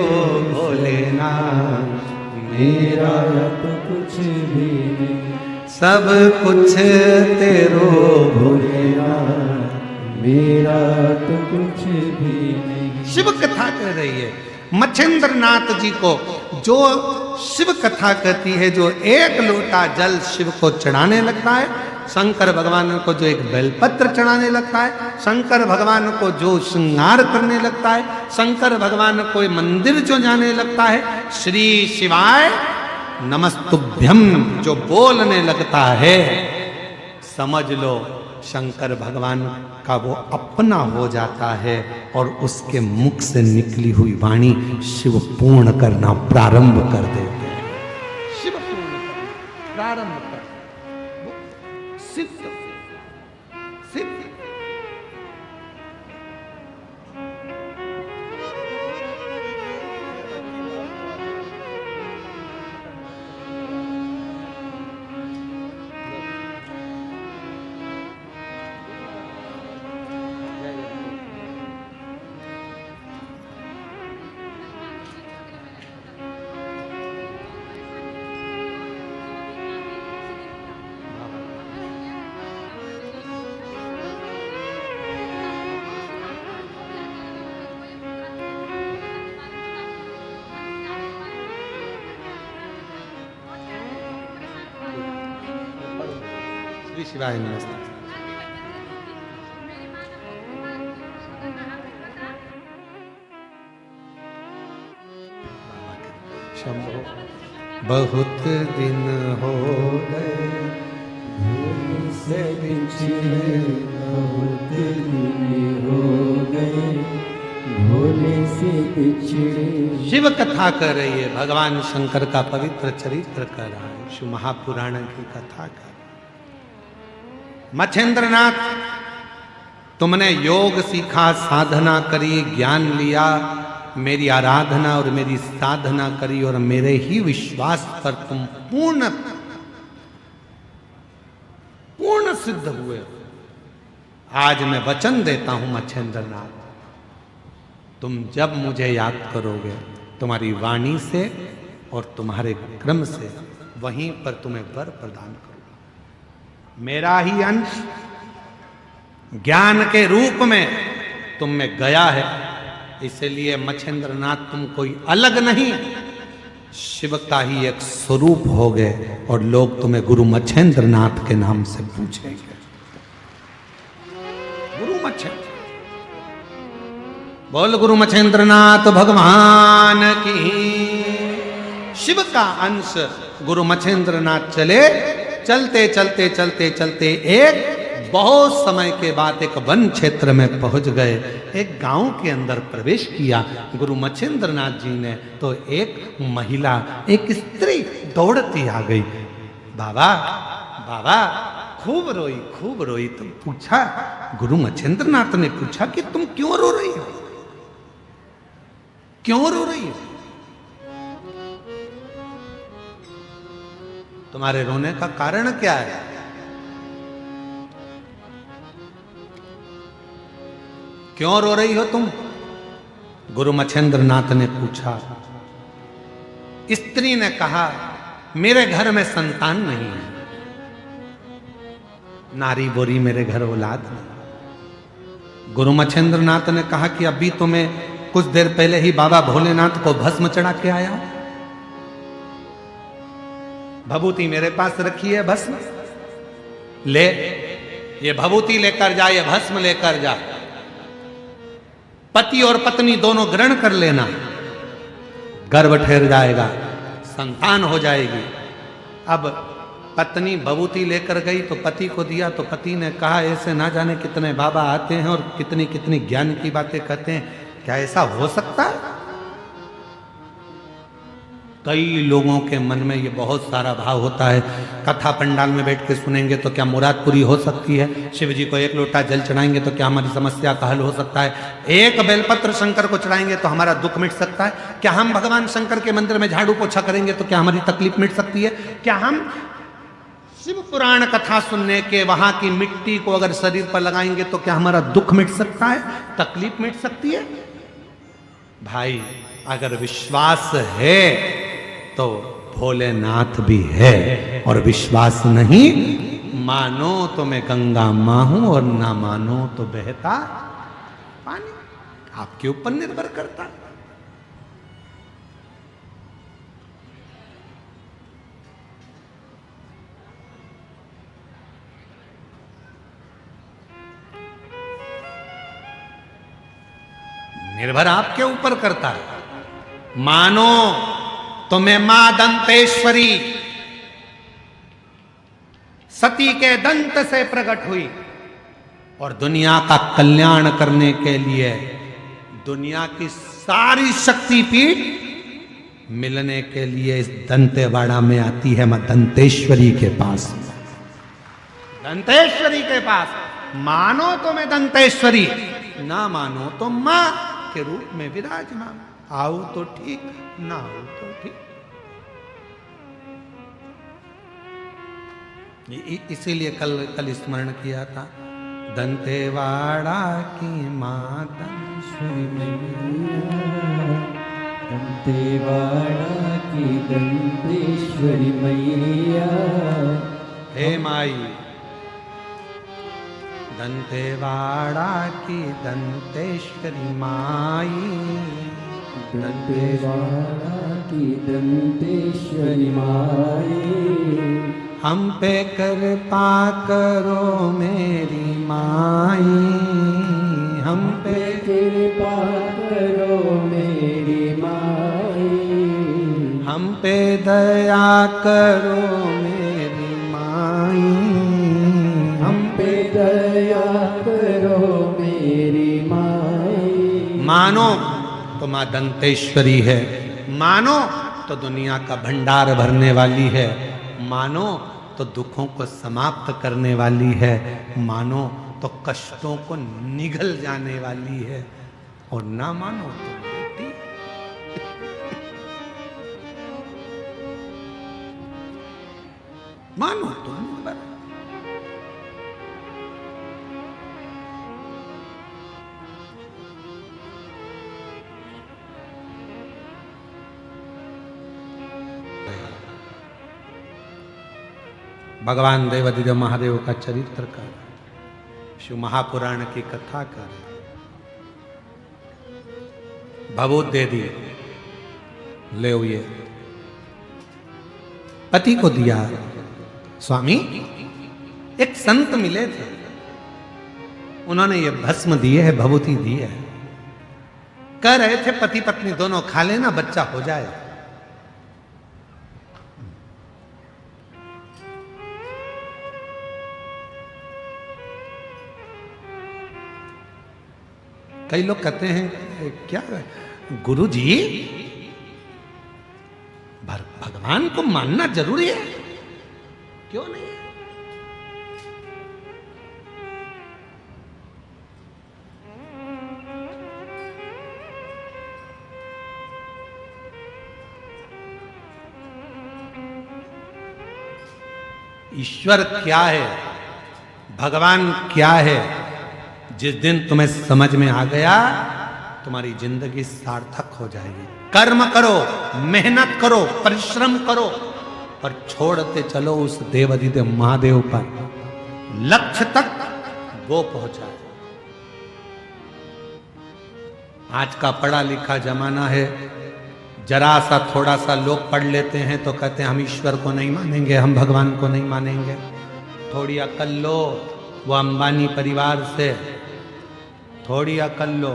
भोलेनाथ, मेरा तो कुछ भी नहीं, सब कुछ तेरो भोलेनाथ मेरा तो कुछ भी नहीं। शिव कथा कह रही है मच्छिंद्र नाथ जी को, जो शिव कथा कहती है, जो एक लोटा जल शिव को चढ़ाने लगता है, शंकर भगवान को जो एक बेलपत्र चढ़ाने लगता है, शंकर भगवान को जो श्रृंगार करने लगता है, शंकर भगवान को मंदिर जो जाने लगता है, श्री शिवाय नमस्तुभ्यम जो बोलने लगता है, समझ लो शंकर भगवान का वो अपना हो जाता है और उसके मुख से निकली हुई वाणी शिव पूर्ण करना प्रारंभ कर देते हैं। शिव पूर्ण करना प्रारंभ कर सिद्ध सिद्ध। श्री शिवाय नमस्ते। शंभो बहुत दिन हो गए भूमि से बिछड़े, बहुत दिन हो गए भोले से बिछड़े। शिव कथा कर रही है, भगवान शंकर का पवित्र चरित्र कर रहा है, शिव महापुराण की कथा कर। मच्छिंद्रनाथ तुमने योग सीखा, साधना करी, ज्ञान लिया, मेरी आराधना और मेरी साधना करी और मेरे ही विश्वास पर तुम पूर्ण सिद्ध हुए। आज मैं वचन देता हूं मच्छिंद्रनाथ, तुम जब मुझे याद करोगे तुम्हारी वाणी से और तुम्हारे क्रम से, वहीं पर तुम्हें वर प्रदान करूंगा। मेरा ही अंश ज्ञान के रूप में तुम में गया है, इसलिए मच्छिंद्रनाथ तुम कोई अलग नहीं, शिव का ही एक स्वरूप हो गए और लोग तुम्हें गुरु मच्छिंद्रनाथ के नाम से पूछेंगे। गुरु मच्छिंद्र, बोल गुरु मच्छिंद्रनाथ भगवान की। शिव का अंश गुरु मच्छिंद्रनाथ चलते चलते चलते चलते एक बहुत समय के बाद एक वन क्षेत्र में पहुंच गए। एक गांव के अंदर प्रवेश किया गुरु मच्छिंद्रनाथ जी ने, तो एक महिला, एक स्त्री दौड़ती आ गई। बाबा बाबा खूब रोई। तो पूछा, गुरु मच्छिंद्रनाथ ने पूछा कि तुम क्यों रो रही हो, क्यों रो रही हो? तुम्हारे रोने का कारण क्या है? क्यों रो रही हो तुम? गुरु मच्छिंद्रनाथ ने पूछा। स्त्री ने कहा, मेरे घर में संतान नहीं है, नारी बोरी मेरे घर औलाद नहीं। गुरु मच्छिंद्रनाथ ने कहा कि अभी तो मैं कुछ देर पहले ही बाबा भोलेनाथ को भस्म चढ़ा के आया हूं, भभूति मेरे पास रखी है भस्म, ले ये भभूति लेकर जा, ये भस्म लेकर जा, पति और पत्नी दोनों ग्रहण कर लेना, गर्भ ठहर जाएगा, संतान हो जाएगी। अब पत्नी भभूति लेकर गई तो पति को दिया, तो पति ने कहा ऐसे ना जाने कितने बाबा आते हैं और कितनी कितनी ज्ञान की बातें कहते हैं, क्या ऐसा हो सकता है? कई लोगों के मन में ये बहुत सारा भाव होता है, कथा पंडाल में बैठ के सुनेंगे तो क्या मुराद पूरी हो सकती है, शिव जी को एक लोटा जल चढ़ाएंगे तो क्या हमारी समस्या का हल हो सकता है, एक बेलपत्र शंकर को चढ़ाएंगे तो हमारा दुख मिट सकता है, क्या हम भगवान शंकर के मंदिर में झाड़ू पोछा करेंगे तो क्या हमारी तकलीफ मिट सकती है, क्या हम शिव पुराण कथा सुनने के वहां की मिट्टी को अगर शरीर पर लगाएंगे तो क्या हमारा दुख मिट सकता है, तकलीफ मिट सकती है? भाई अगर विश्वास है तो भोलेनाथ भी है, और विश्वास नहीं, मानो तो मैं गंगा मां हूं और ना मानो तो बहता पानी, आपके ऊपर निर्भर करता है। निर्भर आपके ऊपर करता है। मानो तो मैं मां दंतेश्वरी सती के दंत से प्रकट हुई और दुनिया का कल्याण करने के लिए दुनिया की सारी शक्तिपीठ मिलने के लिए इस दंतेवाड़ा में आती है, मां दंतेश्वरी के पास, दंतेश्वरी के पास। मानो तो मैं दंतेश्वरी, ना मानो तो मां के रूप में विराजमान, आओ तो ठीक, ना आओ तो ठीक। इसीलिए कल स्मरण किया था, दंतेवाड़ा की मां दंतेश्वरी मैया, दंतेवाड़ा की दंतेश्वरी मैया, हे माई दंतेवाड़ा की दंतेश्वरी माई, दंतेवाड़ा की दंतेश्वरी माई, हम पे कृपा करो मेरी माई, हम पे कृपा करो मेरी माई, हम पे दया करो मेरी माई, हम पे दया करो मेरी माई। मानो तो मां दंतेश्वरी है, मानो तो दुनिया का भंडार भरने वाली है, मानो तो दुखों को समाप्त करने वाली है, मानो तो कष्टों को निगल जाने वाली है, और ना मानो तो बेटी मानो तो निर्भर। भगवान देवाधिदेव महादेव का चरित्र कर, शिव महापुराण की कथा कर, भभूत दे दी, ले ये पति को दिया। स्वामी एक संत मिले थे, उन्होंने ये भस्म दिए है, भभूति दी है, कह रहे थे पति पत्नी दोनों खा लेना, बच्चा हो जाए। कई लोग कहते हैं क्या गुरुजी भगवान को मानना जरूरी है? क्यों नहीं? ईश्वर क्या है, भगवान क्या है, जिस दिन तुम्हें समझ में आ गया तुम्हारी जिंदगी सार्थक हो जाएगी। कर्म करो, मेहनत करो, परिश्रम करो, और छोड़ते चलो उस देवाधिदेव महादेव पर, लक्ष्य तक वो पहुंचाए। आज का पढ़ा लिखा जमाना है, जरा सा थोड़ा सा लोग पढ़ लेते हैं तो कहते हैं हम ईश्वर को नहीं मानेंगे, हम भगवान को नहीं मानेंगे। थोड़ी अकल लो, वो अंबानी परिवार से थोड़ी अकल लो।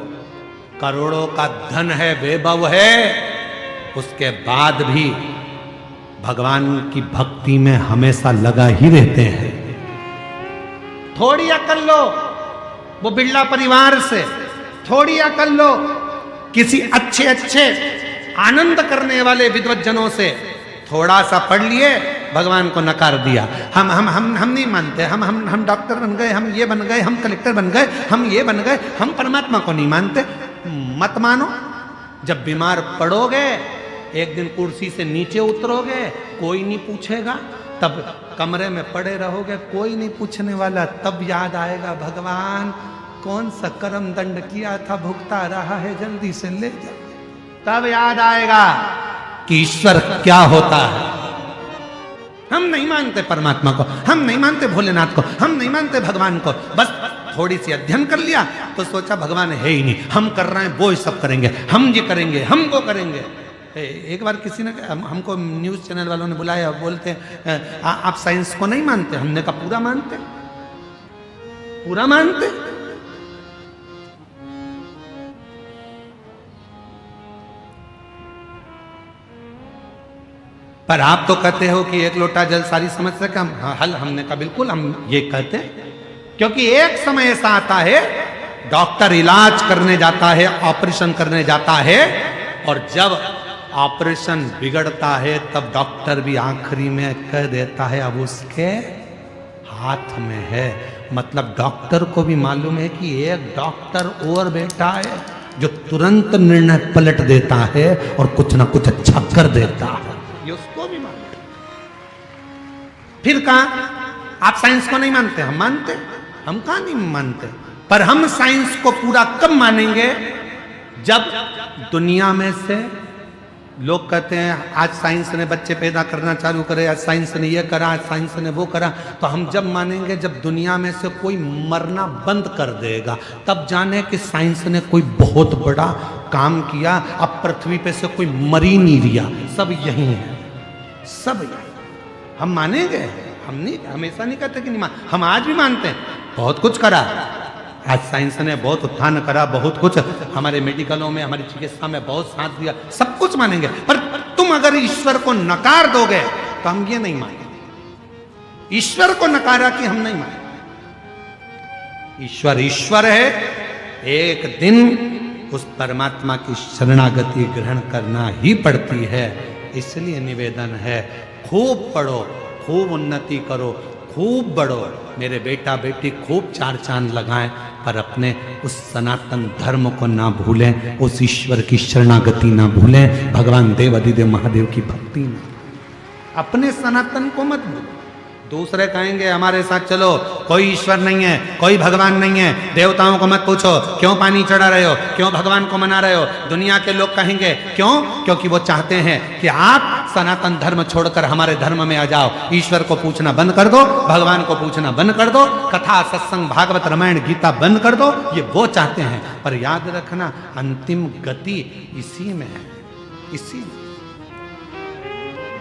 करोड़ों का धन है, वैभव है, उसके बाद भी भगवान की भक्ति में हमेशा लगा ही रहते हैं। थोड़ी अकल लो वो बिरला परिवार से, थोड़ी अकल लो किसी अच्छे अच्छे आनंद करने वाले विद्वज्जनों से। थोड़ा सा पढ़ लिए, भगवान को नकार दिया। हम नहीं मानते, हम डॉक्टर बन गए, हम ये बन गए, हम कलेक्टर बन गए, हम ये बन गए, हम परमात्मा को नहीं मानते। मत मानो। जब बीमार पड़ोगे, एक दिन कुर्सी से नीचे उतरोगे, कोई नहीं पूछेगा। तब कमरे में पड़े रहोगे, कोई नहीं पूछने वाला। तब याद आएगा, भगवान कौन सा कर्म दंड किया था, भुगता रहा है, जल्दी से ले जा। तब याद आएगा कि ईश्वर क्या होता है। हम नहीं मानते परमात्मा को, हम नहीं मानते भोलेनाथ को, हम नहीं मानते भगवान को। बस थोड़ी सी अध्ययन कर लिया तो सोचा भगवान है ही नहीं, हम कर रहे हैं वो ही सब करेंगे, हम ये करेंगे, हम वो करेंगे। एक बार किसी ने हमको न्यूज़ चैनल वालों ने बुलाया, बोलते आप साइंस को नहीं मानते? हमने कहा पूरा मानते, पूरा मानते। पर आप तो कहते हो कि एक लोटा जल सारी समस्या का हल। हमने कहा बिल्कुल हम ये कहते हैं, क्योंकि एक समय ऐसा आता है, डॉक्टर इलाज करने जाता है, ऑपरेशन करने जाता है, और जब ऑपरेशन बिगड़ता है तब डॉक्टर भी आखिरी में कह देता है अब उसके हाथ में है। मतलब डॉक्टर को भी मालूम है कि एक डॉक्टर और बैठा है जो तुरंत निर्णय पलट देता है और कुछ ना कुछ अच्छा कर देता है, ये उसको भी मालूम है। फिर कहा आप साइंस को नहीं मानते? हम मानते। हम कहाँ नहीं मानते, पर हम साइंस को पूरा कब मानेंगे? जब दुनिया में से लोग कहते हैं आज साइंस ने बच्चे पैदा करना चालू करे, आज साइंस ने ये करा, आज साइंस ने वो करा। तो हम जब मानेंगे जब दुनिया में से कोई मरना बंद कर देगा, तब जाने कि साइंस ने कोई बहुत बड़ा काम किया। अब पृथ्वी पे से कोई मर ही नहीं रिया, सब यही है, सब यही। हम मानेंगे, हम नहीं, हमेशा नहीं कहते कि नहीं मान, हम आज भी मानते हैं बहुत कुछ करा। आज साइंस ने बहुत उत्थान करा, बहुत कुछ हमारे मेडिकलों में, हमारी चिकित्सा में बहुत साथ दिया, सब कुछ मानेंगे। पर तुम अगर ईश्वर को नकार दोगे तो हम ये नहीं मानेंगे। ईश्वर को नकारा कि हम नहीं मानेंगे। ईश्वर ईश्वर है, एक दिन उस परमात्मा की शरणागति ग्रहण करना ही पड़ती है। इसलिए निवेदन है, खूब पढ़ो, खूब उन्नति करो, खूब बढ़ो मेरे बेटा बेटी, खूब चार चांद लगाएं, पर अपने उस सनातन धर्म को ना भूलें, उस ईश्वर की शरणागति ना भूलें, भगवान देव अधिदेव महादेव की भक्ति ना, अपने सनातन को मत भूलो। दूसरे कहेंगे हमारे साथ चलो, कोई ईश्वर नहीं है, कोई भगवान नहीं है, देवताओं को मत पूछो, क्यों पानी चढ़ा रहे हो, क्यों भगवान को मना रहे हो। दुनिया के लोग कहेंगे क्यों? क्योंकि वो चाहते हैं कि आप सनातन धर्म छोड़कर हमारे धर्म में आ जाओ। ईश्वर को पूछना बंद कर दो, भगवान को पूछना बंद कर दो, कथा सत्संग भागवत रामायण गीता बंद कर दो, ये वो चाहते हैं। पर याद रखना अंतिम गति इसी में है, इसी में।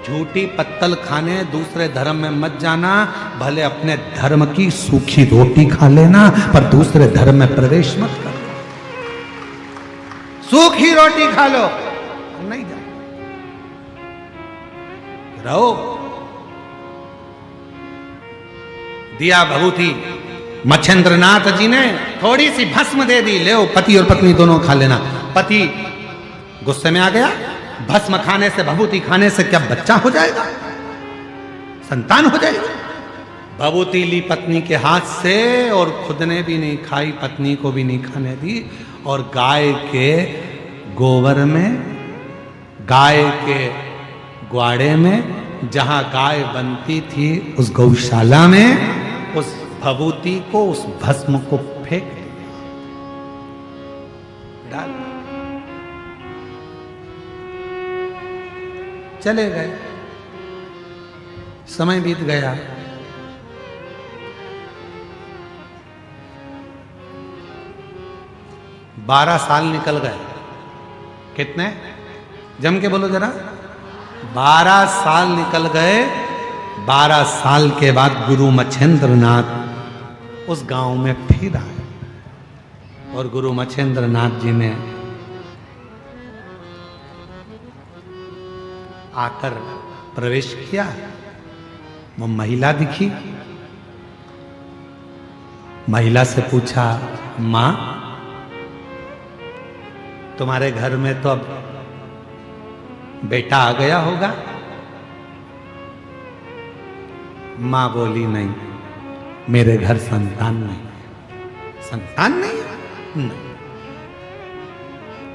झूठी पत्तल खाने दूसरे धर्म में मत जाना, भले अपने धर्म की सूखी रोटी खा लेना, पर दूसरे धर्म में प्रवेश मत करो। सूखी रोटी खा लो, नहीं जाए रहो। दिया भभूति मच्छेंद्रनाथ जी ने थोड़ी सी भस्म दे दी, ले पति और पत्नी दोनों खा लेना। पति गुस्से में आ गया, भस्म खाने से, भभूति खाने से क्या बच्चा हो जाएगा, संतान हो जाएगा। भभूति ली पत्नी के हाथ से और खुद ने भी नहीं खाई, पत्नी को भी नहीं खाने दी। और गाय के गोबर में, गाय के ग्वाड़े में, जहां गाय बनती थी उस गौशाला में, उस भभूति को, उस भस्म को फेंक डाल, चले गए। समय बीत गया, 12 साल निकल गए। कितने? जम के बोलो जरा। 12 साल निकल गए 12 साल के बाद गुरु मच्छेंद्र नाथ उस गांव में फिर आए और गुरु मच्छेंद्र नाथ जी ने आकर प्रवेश किया। वो महिला दिखी, महिला से पूछा, मां तुम्हारे घर में तो अब बेटा आ गया होगा? मां बोली, नहीं, मेरे घर संतान नहीं। संतान नहीं? नहीं।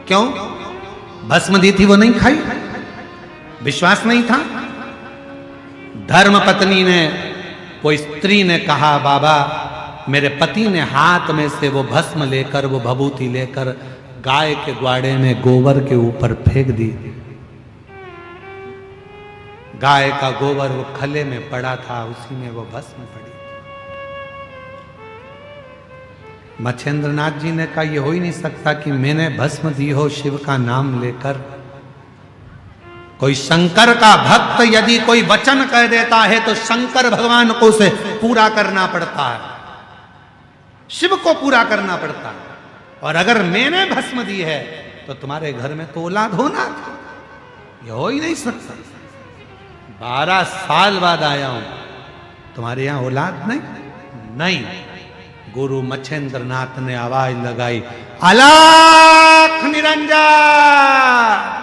क्यों? भस्म दी थी वो नहीं खाई? विश्वास नहीं था? धर्म पत्नी ने, कोई स्त्री ने कहा, बाबा मेरे पति ने हाथ में से वो भस्म लेकर, वो भभूति लेकर गाय के ग्वाड़े में गोबर के ऊपर फेंक दी। गाय का गोबर वो खले में पड़ा था, उसी में वो भस्म पड़ी। मच्छेंद्र नाथ जी ने कहा, यह हो ही नहीं सकता कि मैंने भस्म दी हो शिव का नाम लेकर। कोई शंकर का भक्त यदि कोई वचन कह देता है तो शंकर भगवान को उसे पूरा करना पड़ता है, शिव को पूरा करना पड़ता है। और अगर मैंने भस्म दी है तो तुम्हारे घर में तो औलाद होना था, यह हो ही नहीं सकता। 12 साल बाद आया हूं, तुम्हारे यहां औलाद नहीं? नहीं। गुरु मच्छेंद्र नाथ ने आवाज लगाई, अलख निरंजन।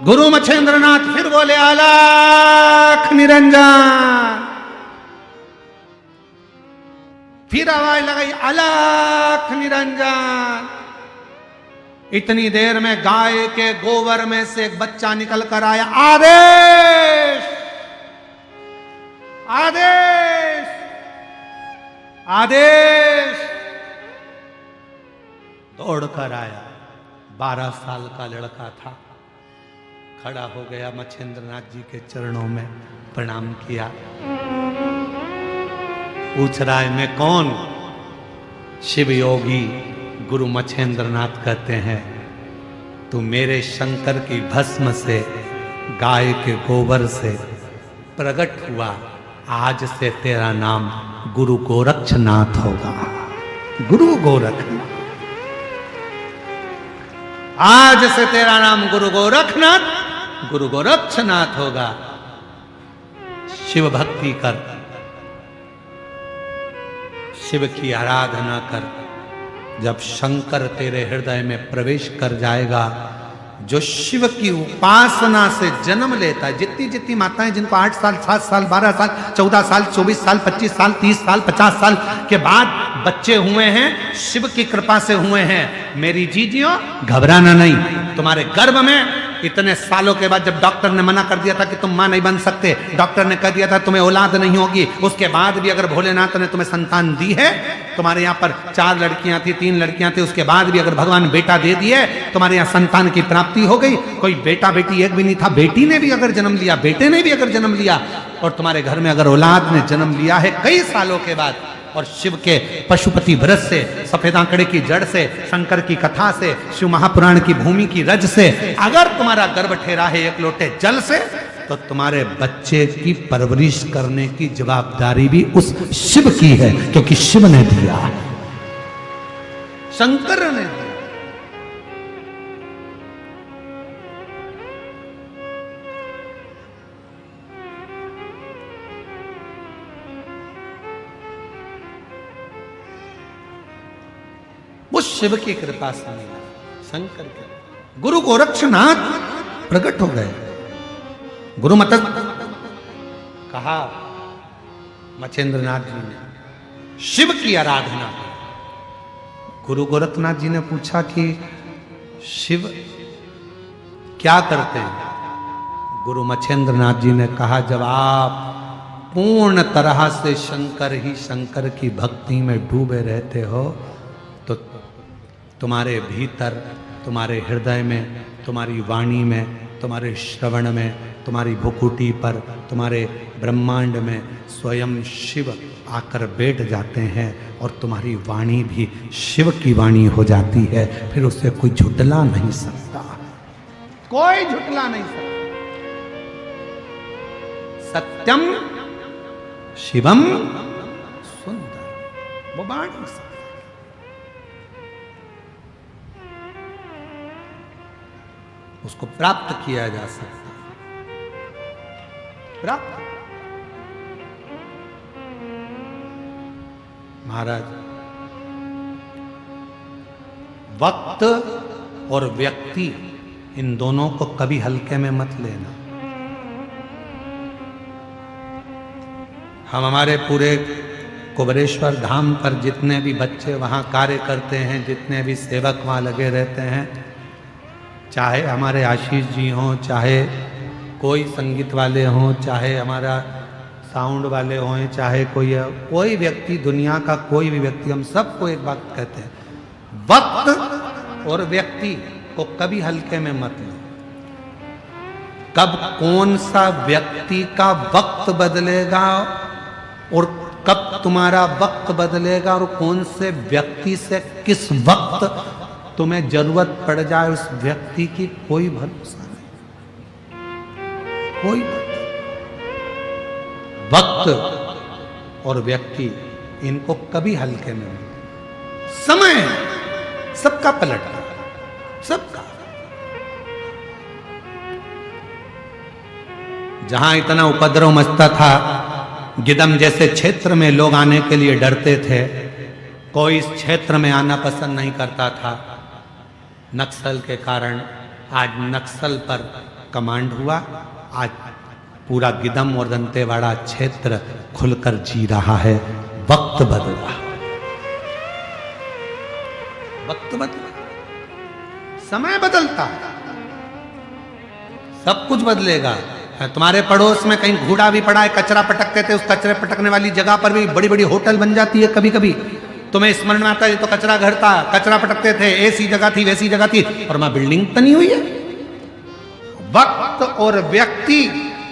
गुरु मच्छेंद्र नाथ फिर बोले, अलख निरंजन। फिर आवाज लगाई, अलख निरंजन। इतनी देर में गाय के गोबर में से एक बच्चा निकल कर आया। आदेश, आदेश, आदेश। दौड़कर आया। 12 साल का लड़का था, खड़ा हो गया, मच्छेंद्र नाथ जी के चरणों में प्रणाम किया। पूछ रहा है, मैं कौन? शिव योगी गुरु मच्छेंद्र नाथ कहते हैं, तू मेरे शंकर की भस्म से, गाय के गोबर से प्रकट हुआ। आज से तेरा नाम गुरु गोरक्षनाथ होगा। गुरु गोरखनाथ, आज से तेरा नाम गुरु गोरखनाथ, गुरु गोरक्षनाथ होगा। शिव भक्ति कर, शिव की आराधना कर। जब शंकर तेरे हृदय में प्रवेश कर जाएगा, जो शिव की उपासना से जन्म लेता है, जितनी जितनी माताएं जिनको 8 साल, 7 साल, 12 साल, 14 साल, 24 साल, 25 साल, 30 साल, 50 साल के बाद बच्चे हुए हैं, शिव की कृपा से हुए हैं, मेरी जीजियों घबराना नहीं। तुम्हारे गर्भ में इतने सालों के बाद जब डॉक्टर ने मना कर दिया था कि तुम मां नहीं बन सकते, डॉक्टर ने कह दिया था तुम्हें औलाद नहीं होगी, उसके बाद भी अगर भोलेनाथ ने तुम्हें संतान दी है, तुम्हारे यहाँ पर 4 लड़कियां थी, 3 लड़कियां थी, उसके बाद भी अगर भगवान बेटा दे दिए, तुम्हारे यहाँ संतान की प्राप्ति हो गई। कोई बेटा बेटी एक भी नहीं था, बेटी ने भी अगर जन्म लिया, बेटे ने भी अगर जन्म लिया, और तुम्हारे घर में अगर औलाद ने जन्म लिया है कई सालों के बाद, और शिव के पशुपति व्रत से, सफेद आंकड़े की जड़ से, शंकर की कथा से, शिव महापुराण की भूमि की रज से अगर तुम्हारा गर्भ ठहरा है 1 लोटे जल से, तो तुम्हारे बच्चे की परवरिश करने की जवाबदारी भी उस शिव की है, क्योंकि शिव ने दिया, शंकर ने दिया। वो शिव की कृपा से मिला, शंकर के। गुरु गोरक्षनाथ प्रकट हो गए। गुरु मत कहा मच्छेंद्र नाथ जी ने, शिव की आराधना। गुरु गोरखनाथ जी ने पूछा कि शिव क्या करते हैं? गुरु मच्छेंद्र नाथ जी ने कहा, जब आप पूर्ण तरह से शंकर ही शंकर की भक्ति में डूबे रहते हो, तो तुम्हारे भीतर, तुम्हारे हृदय में, तुम्हारी वाणी में, तुम्हारे श्रवण में, तुम्हारी भुकुटी पर, तुम्हारे ब्रह्मांड में स्वयं शिव आकर बैठ जाते हैं, और तुम्हारी वाणी भी शिव की वाणी हो जाती है। फिर उसे कोई झुटला नहीं सकता। कोई झुटला नहीं सकता। सत्यम शिवम सुंदर, वो बाढ़ नहीं सकता। उसको प्राप्त किया जा सकता है, प्राप्त। महाराज, वक्त और व्यक्ति इन दोनों को कभी हल्के में मत लेना। हम हमारे पूरे कुबेरेश्वर धाम पर जितने भी बच्चे वहाँ कार्य करते हैं, जितने भी सेवक वहाँ लगे रहते हैं, चाहे हमारे आशीष जी हों, चाहे कोई संगीत वाले हों, चाहे हमारा साउंड वाले हों, चाहे कोई व्यक्ति, दुनिया का कोई भी व्यक्ति, हम सबको एक बात कहते हैं, वक्त और व्यक्ति को कभी हल्के में मत लो। कब कौन सा व्यक्ति का वक्त बदलेगा और कब तुम्हारा वक्त बदलेगा और कौन से व्यक्ति से किस वक्त तुम्हें जरूरत पड़ जाए उस व्यक्ति की कोई भरोसा नहीं, कोई वक्त और व्यक्ति इनको कभी हल्के में नहीं। समय सबका पलटता, सबका। जहां इतना उपद्रव मचता था, गिदम जैसे क्षेत्र में लोग आने के लिए डरते थे, कोई इस क्षेत्र में आना पसंद नहीं करता था। नक्सल के कारण आज नक्सल पर कमांड हुआ। आज पूरा गिदम और दंतेवाड़ा क्षेत्र खुलकर जी रहा है। वक्त बदला, वक्त बदला, समय बदलता, सब कुछ बदलेगा। तुम्हारे पड़ोस में कहीं घूड़ा भी पड़ा है, कचरा पटकते थे, उस कचरे पटकने वाली जगह पर भी बड़ी बड़ी होटल बन जाती है। कभी कभी तुम्हें स्मरण में आता है, तो कचरा घर था, कचरा पटकते थे, ऐसी जगह थी, वैसी जगह थी, और वहां बिल्डिंग तो नहीं हुई है। वक्त और व्यक्ति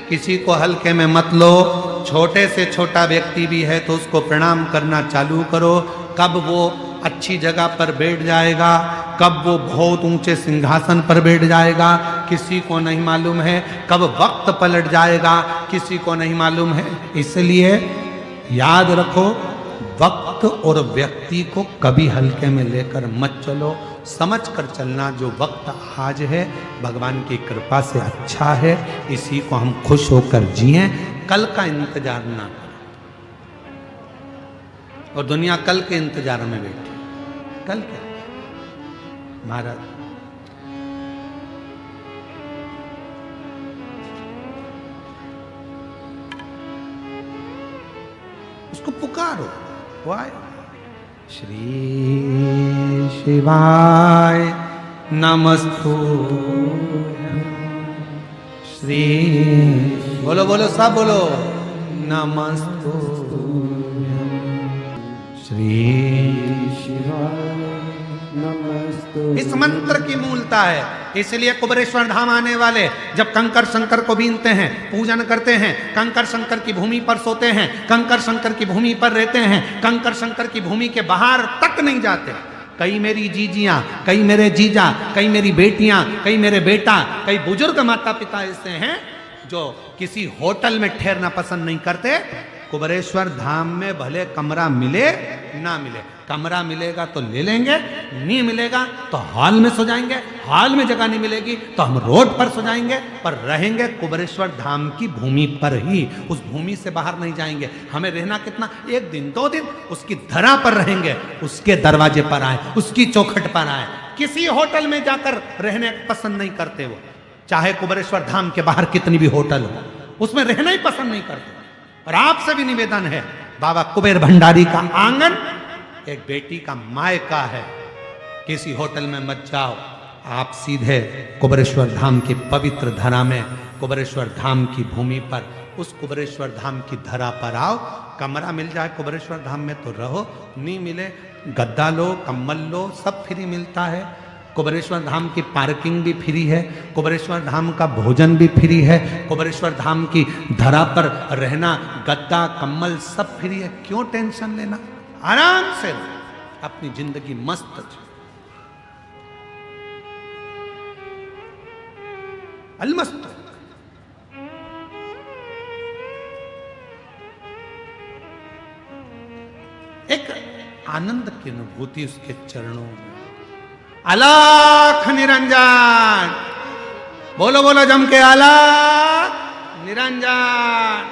किसी को हल्के में मत लो। छोटे से छोटा व्यक्ति भी है तो उसको प्रणाम करना चालू करो। कब वो अच्छी जगह पर बैठ जाएगा, कब वो बहुत ऊंचे सिंहासन पर बैठ जाएगा, किसी को नहीं मालूम है। कब वक्त पलट जाएगा, किसी को नहीं मालूम है। इसलिए याद रखो, वक्त और व्यक्ति को कभी हल्के में लेकर मत चलो। समझ कर चलना, जो वक्त आज है भगवान की कृपा से अच्छा है, इसी को हम खुश होकर जिएं। कल का इंतजार ना करें। और दुनिया कल के इंतजार में बैठी। कल क्या महाराज, उसको पुकारो, वो आए। श्री शिवाय नमस्तुभ्यं। श्री बोलो बोलो सब बोलो, नमस्तुभ्यं। श्री शिवाय नमस्तुभ्यं। इस मंत्र की मूलता है। इसलिए कुबेरेश्वर धाम आने वाले जब कंकर शंकर को बीनते हैं, पूजन करते हैं, कंकर शंकर की भूमि पर सोते हैं, कंकर शंकर की भूमि पर रहते हैं, कंकर शंकर की भूमि के बाहर तक नहीं जाते। कई मेरी जीजियां, कई मेरे जीजा, कई मेरी बेटियां, कई मेरे बेटा, कई बुजुर्ग माता पिता ऐसे हैं जो किसी होटल में ठहरना पसंद नहीं करते। कुबेरेश्वर धाम में भले कमरा मिले ना मिले, कमरा मिलेगा तो ले लेंगे, नहीं मिलेगा तो हॉल में सो जाएंगे, हॉल में जगह नहीं मिलेगी तो हम रोड पर सो जाएंगे, पर रहेंगे कुबेरेश्वर धाम की भूमि पर ही। उस भूमि से बाहर नहीं जाएंगे। हमें रहना कितना, 1 दिन 2 दिन उसकी धरा पर रहेंगे, उसके दरवाजे पर आए, उसकी चौखट पर आए। किसी होटल में जाकर रहने पसंद नहीं करते वो, चाहे कुबेरेश्वर धाम के बाहर कितनी भी होटल हो, उसमें रहना ही पसंद नहीं करते। और आपसे भी निवेदन है, बाबा कुबेर भंडारी का आंगन एक बेटी का मायका है। किसी होटल में मत जाओ, आप सीधे कुबेरेश्वर धाम की पवित्र धरा में, कुबेरेश्वर धाम की भूमि पर, उस कुबेरेश्वर धाम की धरा पर आओ। कमरा मिल जाए कुबेरेश्वर धाम में तो रहो, नहीं मिले गद्दा लो, कम्बल लो, सब फ्री मिलता है। कुबेरेश्वर धाम की पार्किंग भी फ्री है, कुबेरेश्वर धाम का भोजन भी फ्री है, कुबेरेश्वर धाम की धरा पर रहना, गद्दा कम्बल सब फ्री है। क्यों टेंशन लेना, आराम से अपनी जिंदगी मस्त। अलमस्तक। एक आनंद की अनुभूति उसके चरणों में। अलख निरंजन, बोलो बोलो जम के, अलख निरंजन।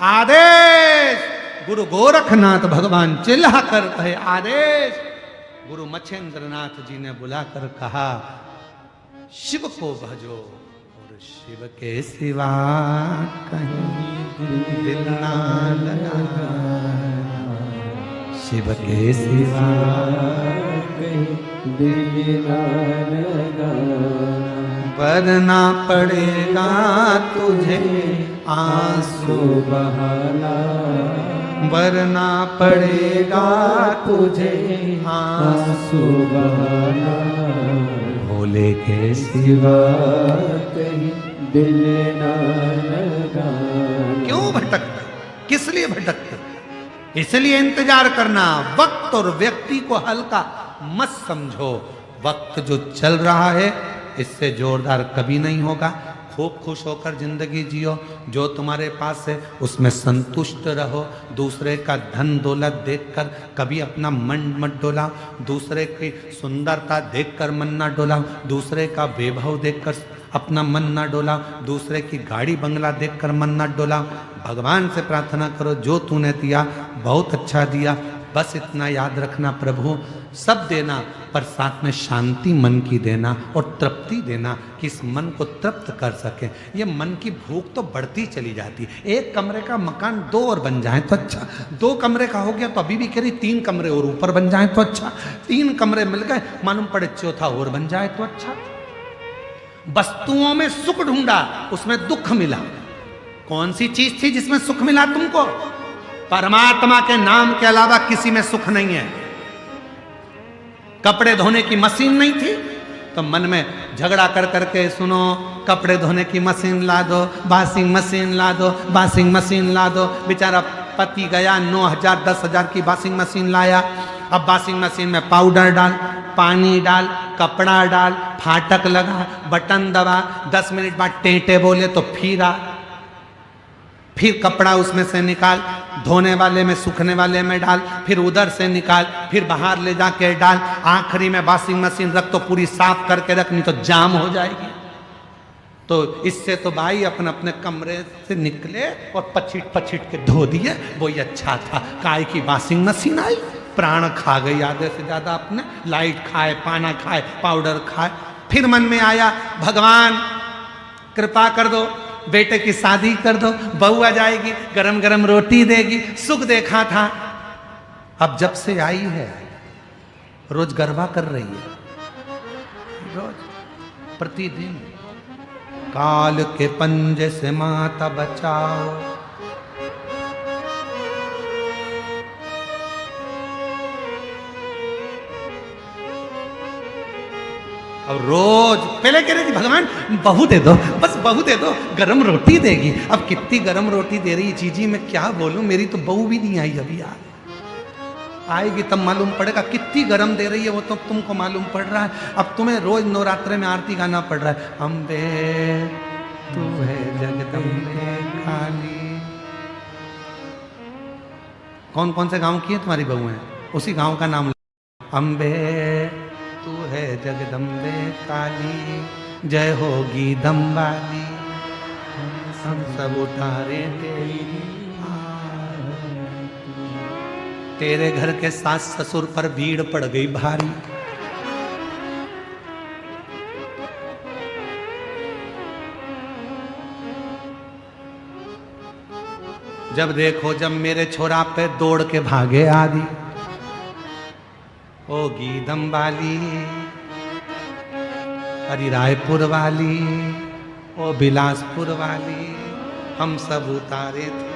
आदेश गुरु गोरखनाथ भगवान चिल्ला कर कहे आदेश। गुरु मच्छेंद्रनाथ जी ने बुलाकर कहा शिव को भजो, और शिव के सिवा कहीं दिल ना लगा, शिव के सिवा कहीं दिल ना लगा। वरना पड़ेगा तुझे आंसू बहाना, वरना पड़ेगा तुझे आंसू बहाना। भोले के सिवा कहीं दिल ना लगा। क्यों भटकते, किस लिए भटकते? इसलिए इंतजार करना। वक्त और व्यक्ति को हल्का मत समझो। वक्त जो चल रहा है इससे जोरदार कभी नहीं होगा। खूब खुश होकर जिंदगी जियो, जो तुम्हारे पास है उसमें संतुष्ट रहो। दूसरे का धन दौलत देखकर कभी अपना मन मत डोलाओ, दूसरे की सुंदरता देखकर मन ना डोलाओ, दूसरे का वैभव देखकर अपना मन ना डोलाओ, दूसरे की गाड़ी बंगला देखकर मन ना डोलाओ। भगवान से प्रार्थना करो जो तूने दिया बहुत अच्छा दिया, बस इतना याद रखना प्रभु सब देना, पर साथ में शांति मन की देना और तृप्ति देना कि इस मन को तृप्त कर सके। ये मन की भूख तो बढ़ती चली जाती है। एक कमरे का मकान 2 और बन जाए तो अच्छा, 2 कमरे का हो गया तो अभी भी कह रही 3 कमरे और ऊपर बन जाए तो अच्छा, 3 कमरे मिल गए मालूम पड़े चौथा और बन जाए तो अच्छा। वस्तुओं में सुख ढूंढा उसमें दुख मिला। कौन सी चीज थी जिसमें सुख मिला तुमको? परमात्मा के नाम के अलावा किसी में सुख नहीं है। कपड़े धोने की मशीन नहीं थी तो मन में झगड़ा कर करके सुनो कपड़े धोने की मशीन ला दो, वॉशिंग मशीन ला दो, वॉशिंग मशीन ला दो। बेचारा पति गया 9,000 10,000 की वॉशिंग मशीन लाया। अब वॉशिंग मशीन में पाउडर डाल, पानी डाल, कपड़ा डाल, फाटक लगा, बटन दबा, 10 मिनट बाद टेंटे बोले तो फिर कपड़ा उसमें से निकाल, धोने वाले में सूखने वाले में डाल, फिर उधर से निकाल, फिर बाहर ले जाके डाल, आखिरी में वॉशिंग मशीन रख तो पूरी साफ करके रख, नहीं तो जाम हो जाएगी। तो इससे तो भाई अपने अपने कमरे से निकले और पछीट पछीट के धो दिए, वही अच्छा था। काय की वॉशिंग मशीन आई, प्राण खा गई आधे से ज्यादा। अपने लाइट खाए, पाना खाए, पाउडर खाए। फिर मन में आया भगवान कृपा कर दो, बेटे की शादी कर दो, बहू आ जाएगी, गरम गरम रोटी देगी, सुख देखा था। अब जब से आई है रोज गरबा कर रही है, रोज प्रतिदिन। काल के पंजे से माता बचाओ, और रोज पहले कह रही थी भगवान बहू दे दो, बस बहू दे दो, गरम रोटी देगी। अब कितनी गरम रोटी दे रही चीजी, मैं क्या बोलूं, मेरी तो बहू भी नहीं आई अभी। यार आएगी तब मालूम पड़ेगा कितनी गरम दे रही है, वो तो तुमको मालूम पड़ रहा है। अब तुम्हें रोज नवरात्रे में आरती गाना पड़ रहा है, अम्बे तू है जगदम्बे काली। कौन कौन से गांव की है तुम्हारी बहू है, उसी गांव का नाम। अम्बे तू है जगदम्बे काली, जय होगी दम्बाली, हम सब उतारे तेरे घर के सास ससुर पर भीड़ पड़ गई भारी। जब देखो जब मेरे छोरा पे दौड़ के भागे आदि, ओ गीदम वाली, अरे रायपुर वाली, ओ बिलासपुर वाली, हम सब उतारे थे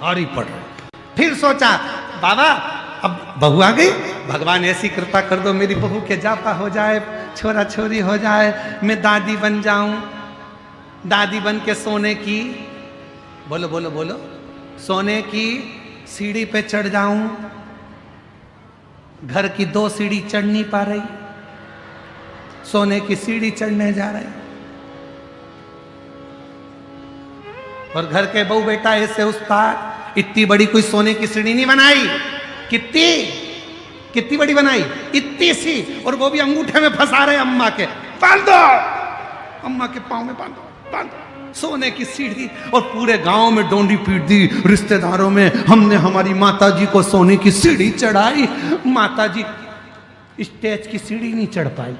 भारी पड़ रही। फिर सोचा बाबा अब बहू आ गई, भगवान ऐसी कृपा कर दो मेरी बहू के जापा हो जाए, छोरा छोरी हो जाए, मैं दादी बन जाऊं, दादी बन के सोने की, बोलो बोलो बोलो, सोने की सीढ़ी पे चढ़ जाऊं, घर की 2 सीढ़ी चढ़ नहीं पा रही, सोने की सीढ़ी चढ़ने जा रहे, और घर के बहू बेटा ऐसे उस पार। इतनी बड़ी कोई सोने की सीढ़ी नहीं बनाई, कितनी बड़ी बनाई, इतनी सी, और वो भी अंगूठे में फंसा रहे अम्मा के, बांध दो, अम्मा के पांव में बांधो, बांधो सोने की सीढ़ी। और पूरे गांव में डोंडी पीट दी, रिश्तेदारों में, हमने हमारी माता जी को सोने की सीढ़ी चढ़ाई। माता जी स्टेज की सीढ़ी नहीं चढ़ पाई,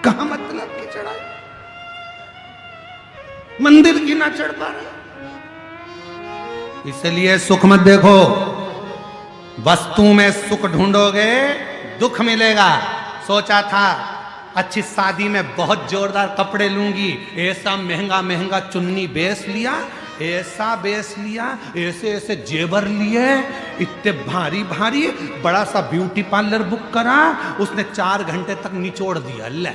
कहां मतलब की चढ़ाई, मंदिर की ना चढ़ पा रहे। इसलिए सुख मत देखो, वस्तु में सुख ढूंढोगे दुख मिलेगा। सोचा था अच्छी शादी में बहुत जोरदार कपड़े लूंगी, ऐसा महंगा महंगा चुन्नी बेच लिया, ऐसा बेच लिया, ऐसे ऐसे जेवर लिए, इतने भारी भारी, बड़ा सा ब्यूटी पार्लर बुक करा, उसने 4 घंटे तक निचोड़ दिया ले।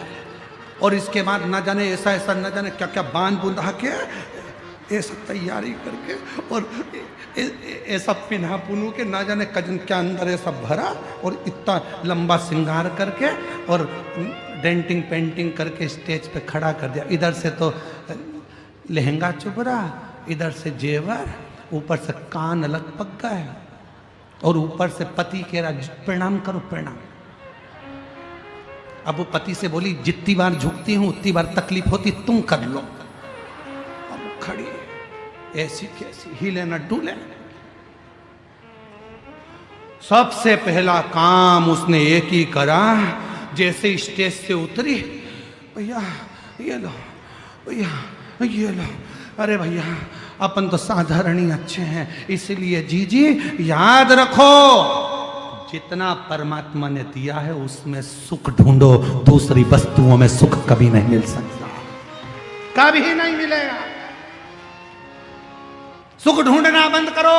और इसके बाद ना जाने ऐसा ऐसा ना जाने क्या क्या बांध बुंदा के, ऐसा तैयारी करके, और ऐसा पिन्हा पुनू के, ना जाने कजन के अंदर ऐसा भरा, और इतना लंबा श्रृंगार करके, और डेंटिंग पेंटिंग करके स्टेज पे खड़ा कर दिया। इधर से तो लहंगा चुभ रहा, इधर से जेवर, ऊपर से कान अलग पक गए, और ऊपर से पति कह रहा प्रणाम करो प्रणाम। अब वो पति से बोली जितनी बार झुकती हूं उतनी बार तकलीफ होती, तुम कर लो। अब खड़ी ऐसी कैसी, हिले न डूले। सबसे पहला काम उसने एक ही करा, जैसे स्टेज से उतरी, भैया ये लो, भैया ये लो, अरे भैया अपन तो साधारण ही अच्छे हैं, इसलिए जीजी याद रखो जितना परमात्मा ने दिया है उसमें सुख ढूंढो, दूसरी वस्तुओं में सुख कभी नहीं मिल सकता, कभी नहीं मिलेगा। सुख ढूंढना बंद करो।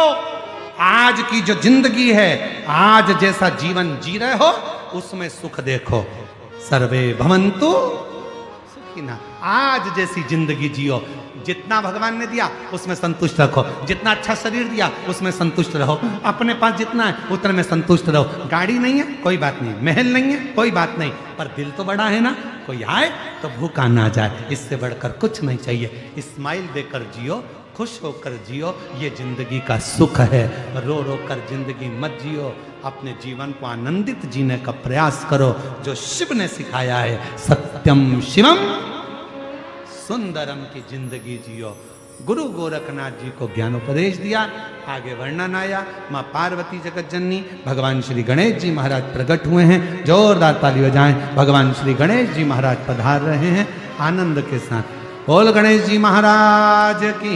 आज की जो जिंदगी है, आज जैसा जीवन जी रहे हो उसमें सुख देखो। सर्वे भवन्तु सुखिनः। आज जैसी जिंदगी जियो, जितना भगवान ने दिया उसमें संतुष्ट रखो, जितना अच्छा शरीर दिया उसमें संतुष्ट रहो, अपने पास जितना है उतने में संतुष्ट रहो। गाड़ी नहीं है कोई बात नहीं, महल नहीं है कोई बात नहीं, पर दिल तो बड़ा है ना, कोई आए तो भूखा ना जाए, इससे बढ़कर कुछ नहीं चाहिए। स्माइल देकर जियो, खुश होकर जियो, ये जिंदगी का सुख है। रो रो कर जिंदगी मत जियो, अपने जीवन को आनंदित जीने का प्रयास करो, जो शिव ने सिखाया है, सत्यम शिवम सुंदरम की जिंदगी जियो। गुरु गोरखनाथ जी को ज्ञानोपदेश दिया, आगे वर्णन आया, माँ पार्वती जगत जननी, भगवान श्री गणेश जी महाराज प्रकट हुए हैं। जोरदार ताली बजाएं, भगवान श्री गणेश जी महाराज पधार रहे हैं आनंद के साथ। बोल गणेश जी महाराज की